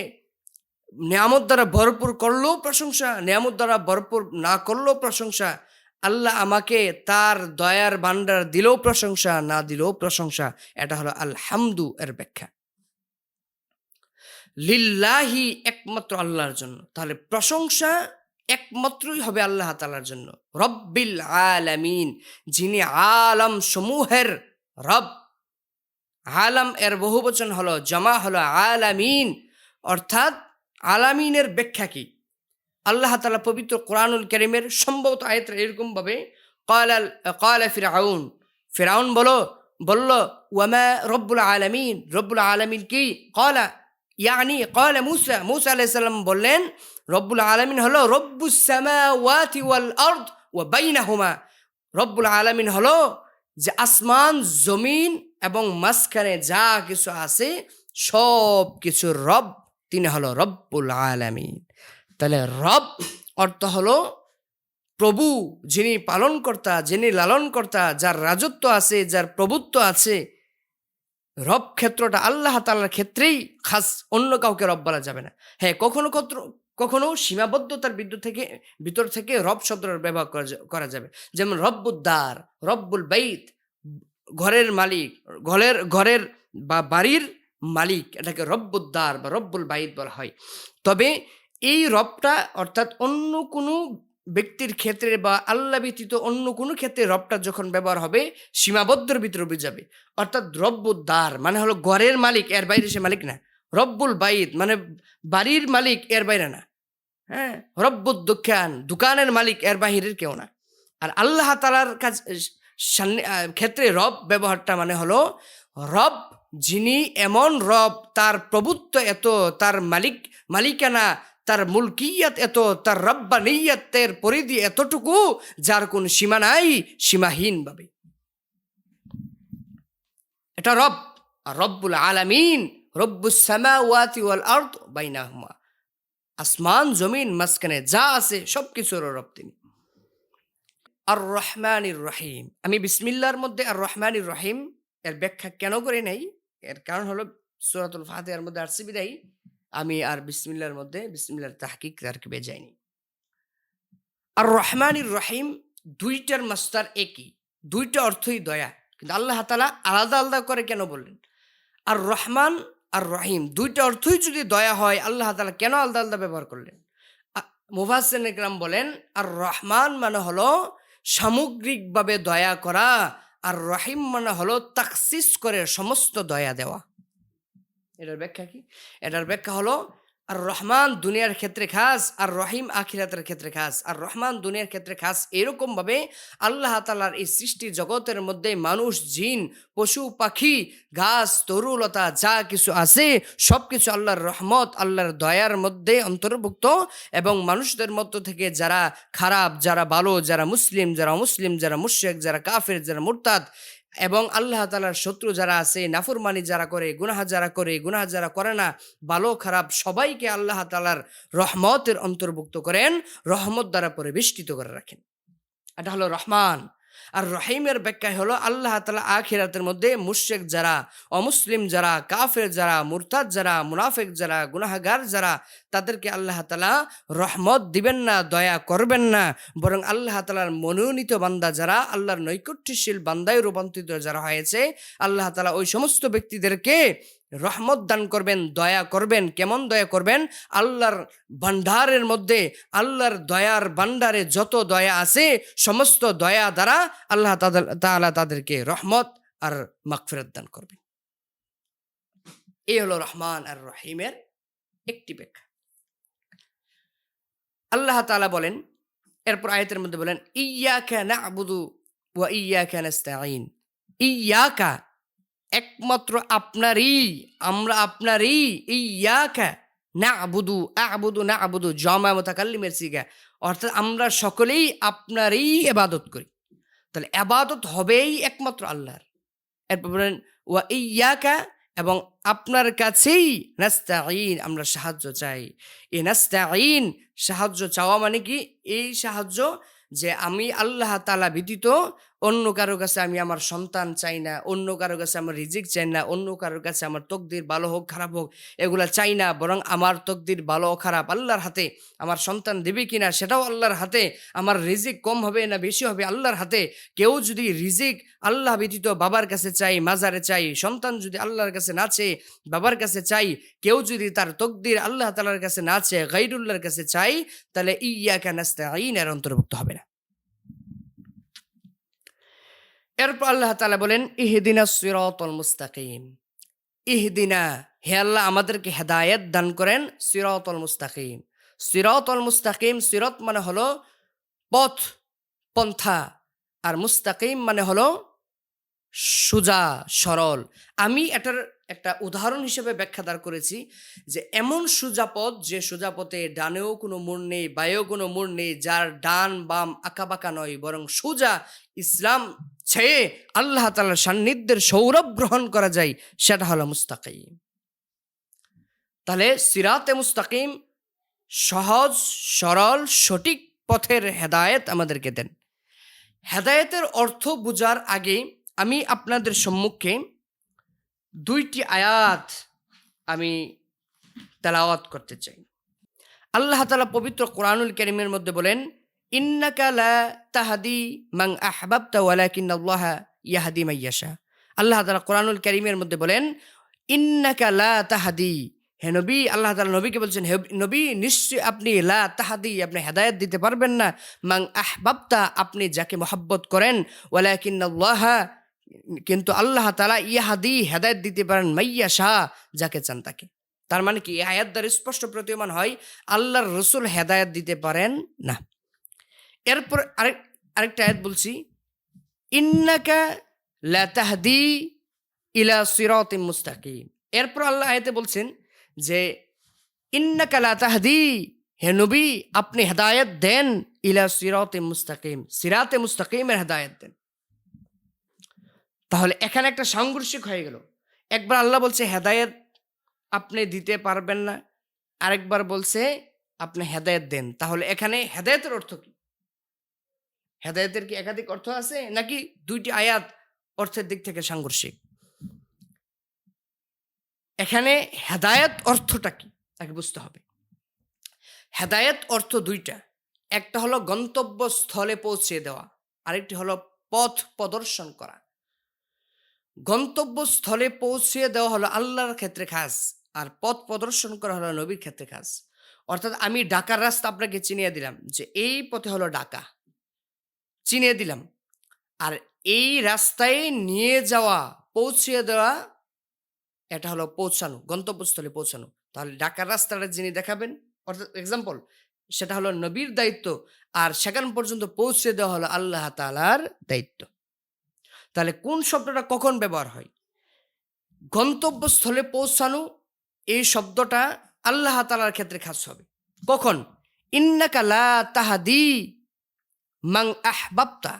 নিয়ামত দ্বারা ভরপুর করলেও প্রশংসা, নিয়ামত দ্বারা ভরপুর না করলেও প্রশংসা। আল্লাহ আমাকে তার দয়ার ভান্ডার দিলেও প্রশংসা, না দিলেও প্রশংসা। এটা হলো আলহামদু এর ব্যাখ্যা। লিল্লাহি একমাত্র আল্লাহর জন্য, তাহলে প্রশংসা একমাত্রই হবে আল্লাহ তাআলার জন্য। রব্বিল আলামিন, যিনি আলাম সমূহের রব। আলাম এর বহুবচন হলো, জমা হলো আলামিন। অর্থাৎ আলামিনের ব্যাখ্যা কি? আল্লাহ তাআলা পবিত্র কোরআনুল কারীমের সম্ভবত আয়াতটা এরকম ভাবে ক্বালা ফিরআউন বলল ওয়ামা রব্বুল আলামিন, রব্বুল আলামিন কি? ক্বালা মুসা আলাইহিস সালাম বললেন রব্বুল আলামিন হলো রব্বুস সামাওয়াতি ওয়াল আরদ ওয়া বাইনাহুমা। রব্বুল আলামিন হলো যে আসমান জমিন এবং মাঝখানে যা কিছু আছে সব কিছুর রব, তিনি হলো রব্বুল আলামিন। তাহলে রব অর্থ হলো প্রভু, যিনি পালনকর্তা, যিনি লালনকর্তা, যার রাজত্ব আছে, যার প্রভুত্ব আছে। রব ক্ষেত্রটা আল্লাহ তাআলার ক্ষেত্রেই খাস, অন্য কাউকে রব বলা যাবে না। হ্যাঁ, কখনো সীমাবদ্ধতার ভিতর থেকে রব শব্দের ব্যবহার করা যাবে। যেমন রব্বুদ্দার, রব্বুল বাইত, ঘরের মালিক, ঘরের বা বাড়ির মালিক, এটাকে রব্বুদ্দার বা রব্বুল বাইত বলা হয়। তবে এই রবটা অর্থাৎ অন্য কোনো ব্যক্তির ক্ষেত্রে বা আল্লাহ ব্যতীত অন্য কোনো ক্ষেত্রে রবটা যখন ব্যবহার হবে সীমাবদ্ধর ভিতরে বুঝাবে। অর্থাৎ রব্বুদ্দার মানে হলো ঘরের মালিক, এর বাইরে সে মালিক না। রব্বুল বাইত মানে বাড়ির মালিক, এর বাইরে না। হ্যাঁ, রব্বুদ দোকান, দোকানের মালিক এর বাহিরের কেউ না। আর আল্লাহ তাআলার ক্ষেত্রে রব ব্যবহারটা মানে হলো রব যিনি এমন রব, তার প্রভুত্ব এত, তার মালিকানা, তার মুলকিয়াত এত, তার রব্বানিয়াতের পরিধি এতটুকু যার কোন সীমা নাই, সীমাহীনভাবে। এটা রব। আর রব্বুল আলামিন, রব্বুস সামাওয়াতি ওয়াল আরদ বাইনাহুমা, আসমান জমিন মাঝখানে যা আছে সবকিছুর রব তিনি। আর রহমানির রহিম, আমি বিসমিল্লাহর মধ্যে আর রহমানির রহিম এর ব্যাখ্যা কেন করে নাই, এর কারণ হলো সূরাতুল ফাতিহার মধ্যে আসছে বিদায় আমি আর বিসমিল্লাহর মধ্যে বিসমিল্লাহর তাহকিক তারকিবে যাইনি। আর রহমানির রহিম দুইটার মাস্টার একই, দুইটা অর্থই দয়া, কিন্তু আল্লাহ তাআলা আলাদা আলাদা করে কেন বললেন? আর রহমান আর রহিম দুইটা অর্থই যদি দয়া হয়, আল্লাহ তাআলা কেন আলাদা আলাদা ব্যবহার করলেন? মুফাসসিরিন ইকরাম বলেন, আর রহমান মানে হলো সামগ্রিকভাবে দয়া করা, আর রহিম মানে হলো তাখসিস করে সমস্ত দয়া দেওয়া। এটার ব্যাখ্যা কি? এটার ব্যাখ্যা হলো, আর রহমান দুনিয়ার ক্ষেত্রে খাস, আর রহিম আখিরাতের ক্ষেত্রে খাস। আর রহমান দুনিয়ার ক্ষেত্রে খাস এরকম ভাবে, আল্লাহ তাআলার এই সৃষ্টি জগতের মধ্যে মানুষ, জিন, পশু পাখি, গাছ, তরুলতা যা কিছু আছে সবকিছু আল্লাহর রহমত, আল্লাহর দয়ার মধ্যে অন্তর্ভুক্ত। এবং মানুষদের মধ্য থেকে যারা খারাপ, যারা ভালো, যারা মুসলিম, যারা অমুসলিম, যারা মুশরিক, যারা কাফের, যারা মুরতাদ, এবং আল্লাহ তাআলার শত্রু যারা আছে, নাফরমানি যারা করে, গুনাহ যারা করে, গুনাহ যারা করে না, ভালো খারাপ সবাইকে আল্লাহ তাআলার রহমতের অন্তর্ভুক্ত করেন, রহমত দ্বারা পরিবেষ্টিত করে রাখেন। এটা হলো রহমান। আর রহিমের ব্যাখ্যা হলো, আল্লাহ তাআলা আখিরাতের মধ্যে মুশরিক যারা, অমুসলিম যারা, কাফের যারা, মুরতাদ যারা, মুনাফিক যারা, গুনাহগার যারা, তাদেরকে আল্লাহ তাআলা রহমত দিবেন না, দয়া করবেন না, বরং আল্লাহ তাআলার মনোনীত বান্দা যারা, আল্লাহর নৈকট্যশীল বান্দায় রূপান্তরিত যারা হয়েছে, আল্লাহ তাআলা ওই সমস্ত ব্যক্তিদেরকে রহমত দান করবেন, দয়া করবেন। কেমন দয়া করবেন? আল্লাহর ভান্ডারের মধ্যে, আল্লাহর দয়ার ভান্ডারে যত দয়া আছে সমস্ত দয়া দ্বারা আল্লাহ তাআলা তাদেরকে রহমত আর মাগফিরাত দান করবেন। এই হলো রহমান আর রহিমের একটি ব্যাখ্যা। আল্লাহ তাআলা বলেন, এরপর আয়াতের মধ্যে বলেন, ইয়াকা না'বুদু ওয়া ইয়াকা নাস্তাঈন। ইয়াকা একমাত্র আপনারই, আমরা আপনারই, ইয়াকা না'বুদু, আ'বুদু না'বুদু জামা মুতাকাল্লিমের সিগা, অর্থাৎ আমরা সকলেই আপনারই ইবাদত করি। তাহলে ইবাদত হবেই একমাত্র আল্লাহর। এরপর বলেন ওয়া ইয়াকা, এবং আপনার কাছেই নাস্তাঈন, আমরা সাহায্য চাই। এই নাস্তাঈন, সাহায্য চাওয়া মানে কি? এই সাহায্য যে আমি আল্লাহ তাআলা ব্যতীত অন্য কারো কাছে আমি আমার সন্তান চাই না, অন্য কারো কাছে আমার রিজিক চাই না, অন্য কারোর কাছে আমার তকদির ভালো হোক খারাপ হোক এগুলা চাই না, বরং আমার তকদির ভালো খারাপ আল্লাহর হাতে। আমার সন্তান দেবে কিনা সেটাও আল্লাহর হাতে, আমার রিজিক কম হবে না বেশি হবে আল্লাহর হাতে। কেউ যদি রিজিক আল্লাহ ব্যতীত বাবার কাছে চাই, মাজারে চাই, সন্তান যদি আল্লাহর কাছে না চেয়ে বাবার কাছে চাই, কেউ যদি তার তকদির আল্লাহ তাআলার কাছে না চেয়ে গায়রুল্লাহর কাছে চাই, তাহলে ইয়াকা নাস্তাঈন এর অন্তর্ভুক্ত হবে না। এরপর আল্লাহ তাআলা বলেন, ইহদিনাস সিরাতাল মুস্তাকিম। ইহদিনা, হে আল্লাহ আমাদেরকে হেদায়েত দান করেন, সিরাতাল মুস্তাকিম। সিরাতাল মুস্তাকিম, সিরাত মানে হলো পথ, পন্থা, আর মুস্তাকিম মানে হলো সোজা সরল। আমি এটার একটা উদাহরণ হিসেবে ব্যাখ্যা দাঁড় করেছি যে এমন সোজা পথ, যে সোজা পথে ডানেও কোনো মোড় নেই, বাঁয়েও কোনো মোড় নেই, যার ডান বাম আঁকাবাঁকা নয়, বরং সোজা ইসলাম ছেয়ে আল্লাহ তাআলার সান্নিধ্যের সৌরভ গ্রহণ করা যায়, সেটা হলো মুস্তাকিম। তাহলে সিরাতে মুস্তাকিম, সহজ সরল সঠিক পথের হেদায়েত আমাদেরকে দেন। হেদায়েতের অর্থ বোঝার আগে আমি আপনাদের সম্মুখে দুইটি আয়াত আমি তেলাওয়াত করতে চাই। আল্লাহ তাআলা পবিত্র কোরআনুল কারীমের মধ্যে বলেন, ইন্নাকা লা তাহদি মান আহবাবতা ওয়ালাকিন্নাল্লাহা ইয়াহদি মান ইয়াশা। আল্লাহ তাআলা কোরআনুল কারীমের মধ্যে বলেন, ইন্নাকা লা তাহদি, হে নবী, আল্লাহ তাআলা নবীকে বলছেন, হে নবী নিশ্চয়ই আপনি লা তাহদি, আপনি হেদায়েত দিতে পারবেন না, মান আহবাবতা, আপনি যাকে মহব্বত করেন, ওয়ালাকিন্নাল্লাহা, কিন্তু আল্লাহ তাআলা ইয়াহদি, হেদায়েত দিতে পারেন, মাইয়াশা, যাকে চান তাকে। তার মানে কি, এই আয়াত দ্বারা স্পষ্ট প্রতীয়মান হয় আল্লাহর রসুল হেদায়েত দিতে পারেন না। এরপর আরেকটা আয়াত বলছি, ইন্নাকা লা তাহদি ইলা সিরাতিম মুস্তাকিম। এরপর আল্লাহ আয়াতে বলছেন যে ইন্নাকা লা তাহদি, হে নবী আপনি হেদায়েত দেন, ইলা সিরাতিম মুস্তাকিম, সিরাতে মুস্তাকিমের হেদায়েত দেন। তাহলে এখানে একটা সাংঘর্ষিক হয়ে গেল। একবার আল্লাহ বলছে হেদায়েত আপনি দিতে পারবেন না, আরেকবার বলছে আপনি হেদায়েত দেন। তাহলে এখানে হেদায়েতের অর্থ কি? হেদায়েতের কি একাধিক অর্থ আছে, নাকি দুইটি আয়াত অর্থের দিক থেকে সাংঘর্ষিক? এখানে হেদায়েত অর্থটা কি তাকে বুঝতে হবে। হেদায়েত অর্থ দুইটা, একটা হলো গন্তব্যস্থলে পৌঁছে দেওয়া, আরেকটি হলো পথ প্রদর্শন করা। গন্তব্যস্থলে পৌঁছে দেওয়া হলো আল্লাহর ক্ষেত্রে খাস, আর পথ প্রদর্শন করা হলো নবীর ক্ষেত্রে খাস। অর্থাৎ আমি ঢাকার রাস্তা আপনাকে চিনিয়ে দিলাম যে এই পথে হলো ঢাকা, চিনিয়ে দিলাম। আর এই রাস্তায় নিয়ে যাওয়া, পৌঁছে দেওয়া, এটা হলো পৌঁছানো, গন্তব্যস্থলে পৌঁছানো। তাহলে ঢাকার রাস্তাটা যিনি দেখাবেন, অর্থাৎ এক্সাম্পল, সেটা হলো নবীর দায়িত্ব, আর সেখান পর্যন্ত পৌঁছে দেওয়া হলো আল্লাহ তাআলার দায়িত্ব। তাহলে কোন শব্দটা কখন ব্যবহার হয়? গন্তব্যস্থলে পৌঁছানো, এই শব্দটা আল্লাহ তাআলার ক্ষেত্রে খাস হবে। কখন? ইন্নাকা লা তাহদি মান আহবাবতা,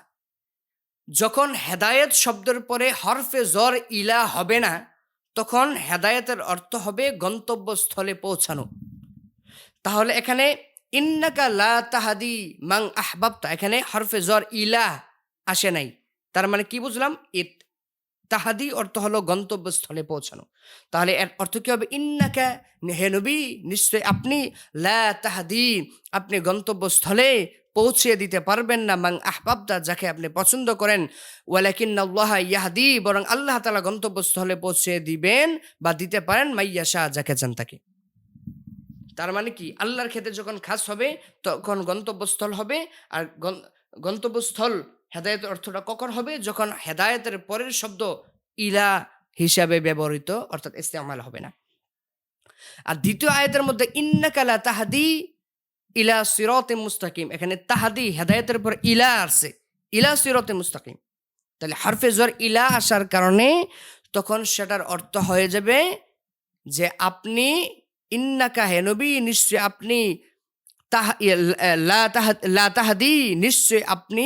যখন হেদায়েত শব্দের পরে হরফে জর ইলা হবে না, তখন হেদায়েতের অর্থ হবে গন্তব্যস্থলে পৌঁছানো। তাহলে এখানে ইন্নাকা লা তাহাদি মান আহবাবতা, এখানে হরফে জর ইলা আসে নাই। তার মানে কি বুঝলাম? তাহাদি অর্থ হলো গন্তব্যস্থলে পৌঁছানো। তাহলে এর অর্থ কি হবে? ইন্নাকা, হে নবী নিশ্চয় আপনি, লা তাহাদি আপনি গন্তব্যস্থলে পৌঁছে দিতে পারবেন না, মান আহবাবতা যাকে আপনি পছন্দ করেন, ওয়ালাকিন্নাল্লাহা ইয়াহদি বরং আল্লাহ তাআলা গন্তব্যস্থলে পৌঁছে দিবেন বা দিতে পারেন মাইয়াশা যাকে চান তাকে। তার মানে কি, আল্লাহর ক্ষেত্রে যখন খাস হবে তখন গন্তব্যস্থল হবে। আর গন্তব্যস্থল হেদায়েতের অর্থটা কখন হবে? যখন হেদায়েতের পরের শব্দ ইলা হিসাবে ব্যবহৃত, অর্থাৎ ইস্তেমাল হবে না। আর দ্বিতীয় আয়াতের মধ্যে ইন্নাকা লা তাহদি ইলা সিরাতিম মুস্তাকিম, এখানে তাহাদি হেদায়েতের পর ইলা আসছে, ইলা সিরাতিম মুস্তাকিম। তাহলে হরফে জর ইলা আসার কারণে তখন সেটার অর্থ হয়ে যাবে যে আপনি, ইন্নাকা হে নবী নিশ্চয় আপনি, লা তাহদি নিশ্চয় আপনি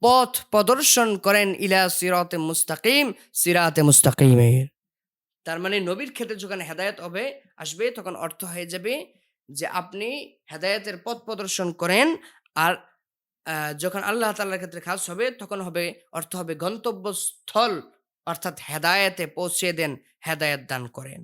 পথ প্রদর্শন করেন, ইলা সিরাতে মুস্তাকিম, সিরাতে মুস্তাকিমের। তার মানে নবীর ক্ষেত্রে যখন হেদায়েত হবে আসবে, তখন অর্থ হয়ে যাবে যে আপনি হেদায়েতের পথ প্রদর্শন করেন। আর যখন আল্লাহ তাআলার ক্ষেত্রে খাস হবে তখন হবে অর্থ হবে গন্তব্যস্থল, অর্থাৎ হেদায়েতে পৌঁছে দেন, হেদায়েত দান করেন।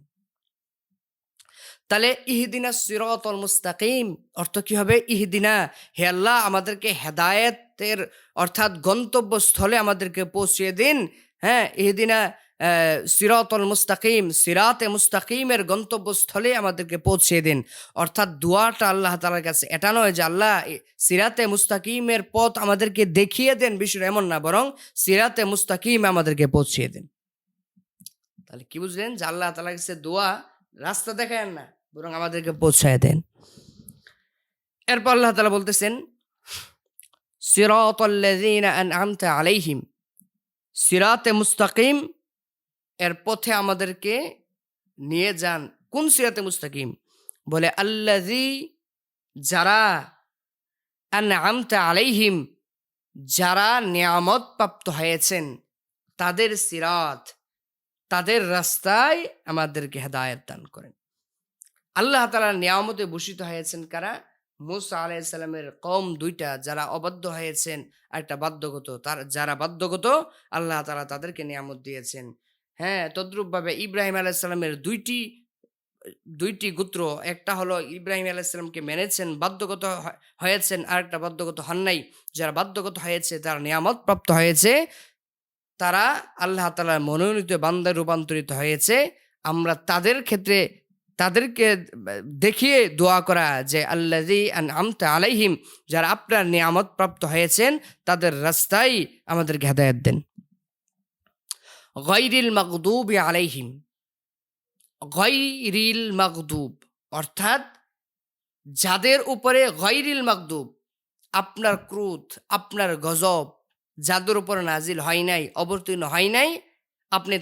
তাহলে ইহদিনা সিরাতাল মুস্তাকিম অর্থ কি হবে? ইহদিনা, হে আল্লাহ আমাদেরকে হেদায়েতের অর্থাৎ গন্তব্যস্থলে আমাদেরকে পৌঁছিয়ে দিন। হ্যাঁ, ইহদিনা সিরাতাল মুস্তাকিম, সিরাতে মুস্তাকিমের গন্তব্যস্থলে আমাদেরকে পৌঁছিয়ে দিন। অর্থাৎ দোয়াটা আল্লাহ তাআলার কাছে এটা নয় যে আল্লাহ সিরাতে মুস্তাকিমের পথ আমাদেরকে দেখিয়ে দেন, বিষয় এমন না, বরং সিরাতে মুস্তাকিম আমাদেরকে পৌঁছিয়ে দেন। তাহলে কি বুঝলেন? যে আল্লাহ তাআলার কাছে দোয়া রাস্তা দেখায় না, বরং আমাদেরকে পৌঁছায় দেন। এরপর আল্লাহ তাআলা বলতেছেন সিরাতাল্লাযীনা আন'আমতা আলাইহিম, সিরাতে মুস্তাকিম এর পথে আমাদেরকে নিয়ে যান। কোন সিরাতে মুস্তাকিম? বলে আল্লাযী, যারা, আন'আমতা আলাইহিম যারা নিয়ামত প্রাপ্ত হয়েছেন, তাদের সিরাত, তাদের রাস্তায় আমাদেরকে হেদায়েত দান করেন। আল্লাহ তাআলার নিয়ামতে ভূষিত হয়েছেন কারা? মূসা আলাইহিস সালামের কওম দুইটা, যারা অবাধ্য হয়েছেন, আর একটা বাধ্যগত। যারা বাধ্যগত আল্লাহ তাআলা তাদেরকে নিয়ামত দিয়েছেন। হ্যাঁ, তদ্রূপভাবে ইব্রাহিম আলাইহিস সালামের দুইটি গোত্র, একটা হলো ইব্রাহিম আলাইহিস সালামকে মেনেছেন, বাধ্যগত হয়েছেন, আর একটা বাধ্যগত হন নাই। যারা বাধ্যগত হয়েছে, তারা নিয়ামত প্রাপ্ত হয়েছে, তারা আল্লাহ তাআলার মনোনীত বান্দায় রূপান্তরিত হয়েছে। আমরা তাদের ক্ষেত্রে তাদেরকে দেখিয়ে দোয়া করা যে আল্লাযী আন'আমতা আলাইহিম, যারা আপনার নিয়ামত প্রাপ্ত হয়েছেন তাদের রাস্তায় আমাদেরকে হেদায়েত দেন। গায়রিল মাগদুবি আলাইহিম, গায়রিল মাগদুব, অর্থাৎ যাদের উপরে গায়রিল মাগদুব, আপনার ক্রোধ, আপনার গজব যাদের উপরে নাজিল হয় নাই, অবতীর্ণ হয় নাই, আপনি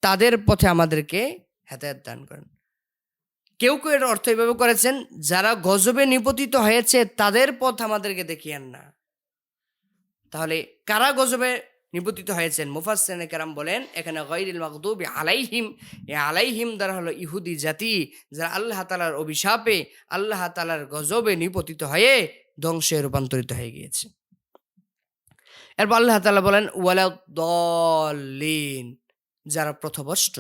তাদের পথে আমাদেরকে হেদায়েত দান করেন। কেউ কেউ এর অর্থ এভাবে করেছেন, যারা গজবে নিপতিত হয়েছে তাদের পথ আমাদেরকে দেখিয়েন না। তাহলে কারা গজবে নিপতিত হয়েছেন? মুফাসসিরিনে কেরাম বলেন এখানে গায়রিল মাগদুবি আলাইহিম, এ আলাইহিম দ্বারা হলো ইহুদি জাতি, যারা আল্লাহ তাআলার অভিশাপে, আল্লাহ তাআলার গজবে নিপতিত হয়ে ধ্বংসে রূপান্তরিত হয়ে গিয়েছে। এরপর আল্লাহ তাআলা বলেন ওয়ালাদ-দাল্লিন, যারা পথভ্রষ্ট,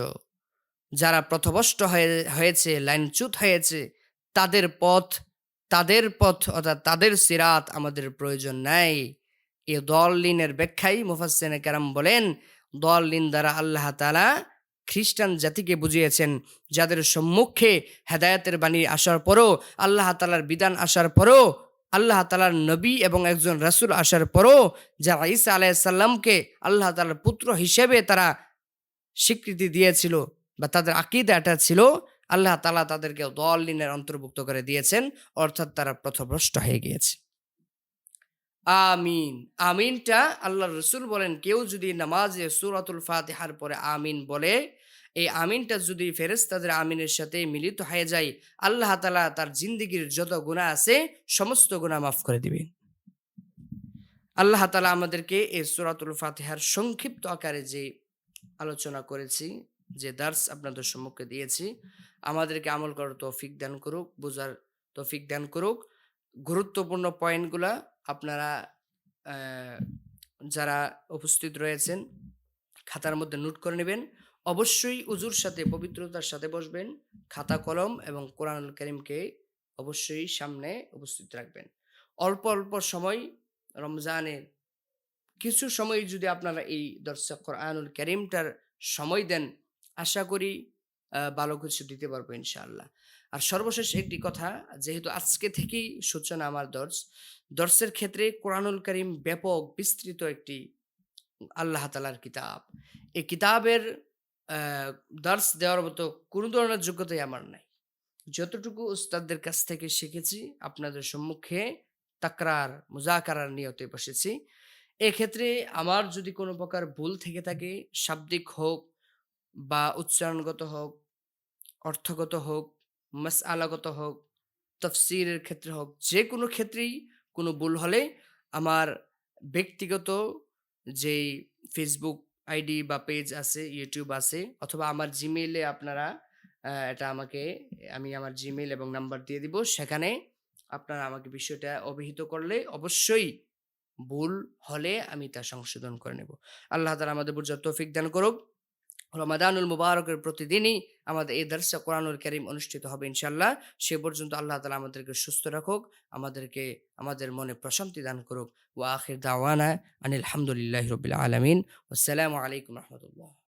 যারা পথভ্রষ্ট হয়েছে, লাইনচ্যুত হয়েছে, তাদের পথ অর্থাৎ তাদের সিরাত আমাদের প্রয়োজন নাই। এ দলিনের ব্যাখ্যায় মুফাসসিরিনে কেরাম বলেন, দলিন দ্বারা আল্লাহ তাআলা খ্রিস্টান জাতিকে বুঝিয়েছেন, যাদের সম্মুখে হেদায়েতের বাণী আসার পরও, আল্লাহ তাআলার বিধান আসার পরও, আল্লাহ তাআলার নবী এবং একজন রাসূল আসার পরও যারা ঈসা আলাইহিস সালামকে আল্লাহ তাআলার পুত্র হিসেবে তারা স্বীকৃতি দিয়েছিল বা তাদের আকীদা এটা ছিল, আল্লাহ তাআলা তাদেরকে দলিনের অন্তর্ভুক্ত করে দিয়েছেন, অর্থাৎ তারা পথভ্রষ্ট হয়ে গিয়েছে। আমিন, আমিনটা আল্লাহর রাসূল বলেন, কেউ যদি নামাজে সূরাতুল ফাতিহার পরে আমিন বলে, এই আমিনটা যদি ফেরেশতাদের আমিনের সাথে মিলিত হয়ে যায়, আল্লাহ তাআলা তার জিন্দেগীর যত গুনাহ আছে সমস্ত গুনাহ মাফ করে দিবেন। আল্লাহ তাআলা আমাদেরকে এই সূরাতুল ফাতিহার সংক্ষিপ্ত আকারে যে আলোচনা করেছি, যে দার্স আপনাদের সম্মুখে দিয়েছি, আমাদেরকে আমল করার তৌফিক দান করুক, বোঝার তৌফিক দান করুক। গুরুত্বপূর্ণ পয়েন্টগুলা আপনারা যারা উপস্থিত রয়েছেন খাতার মধ্যে নোট করে নেবেন। অবশ্যই উজুর সাথে পবিত্রতার সাথে বসবেন, খাতা কলম এবং কোরআনুল কারীমকে অবশ্যই সামনে উপস্থিত রাখবেন। অল্প অল্প সময়, রমজানের কিছু সময় যদি আপনারা এই দর্শক কোরআনুল কারীমটার সময় দেন, আশা করি ভালো কিছু দিতে পারবো ইনশাআল্লাহ। আর সর্বশেষ একটি কথা, যেহেতু আজকে থেকেই সূচনা আমার দর্সের ক্ষেত্রে কোরআনুল কারীম ব্যাপক বিস্তৃত একটি আল্লাহ তাআলার কিতাব। এই কিতাবের দর্স দেওয়ার মতো কোনো ধরনের যোগ্যতাই আমার নাই। যতটুকু উস্তাদদের কাছ থেকে শিখেছি আপনাদের সম্মুখে তাকরার মুযাকারার নিয়তে বসেছি। এক্ষেত্রে আমার যদি কোনো প্রকার ভুল থেকে থাকে, শাব্দিক হোক বা উচ্চারণগত হোক, অর্থগত হোক, মাসআলাগত হোক, তাফসীরের ক্ষেত্রে হোক, যেকোনো ক্ষেত্রেই কোনো ভুল হলে আমার ব্যক্তিগত যেই ফেসবুক আইডি বা পেজ আছে, ইউটিউব আছে, অথবা আমার জিমেইলে আপনারা এটা আমি আমার জিমেইল এবং নাম্বার দিয়ে দিব। সেখানে আপনারা আমাকে বিষয়টা অবহিত করলে অবশ্যই ভুল হলে আমি তা সংশোধন করে নেব। আল্লাহ তাআলা আমাদের বুঝার তৌফিক দান করুক। রমাদানুল মুবারকের প্রতিদিনই আমাদের এই দার্সে কোরআনুল কারীম অনুষ্ঠিত হবে ইনশাআল্লাহ। সে পর্যন্ত আল্লাহ তাআলা আমাদেরকে সুস্থ রাখুক, আমাদের মনে প্রশান্তি দান করুক। ওয়া আখির দাওয়ানা আনিল হামদুলিল্লাহি রাব্বিল আলামিন। আসসালামু আলাইকুম ওয়া রাহমাতুল্লাহ।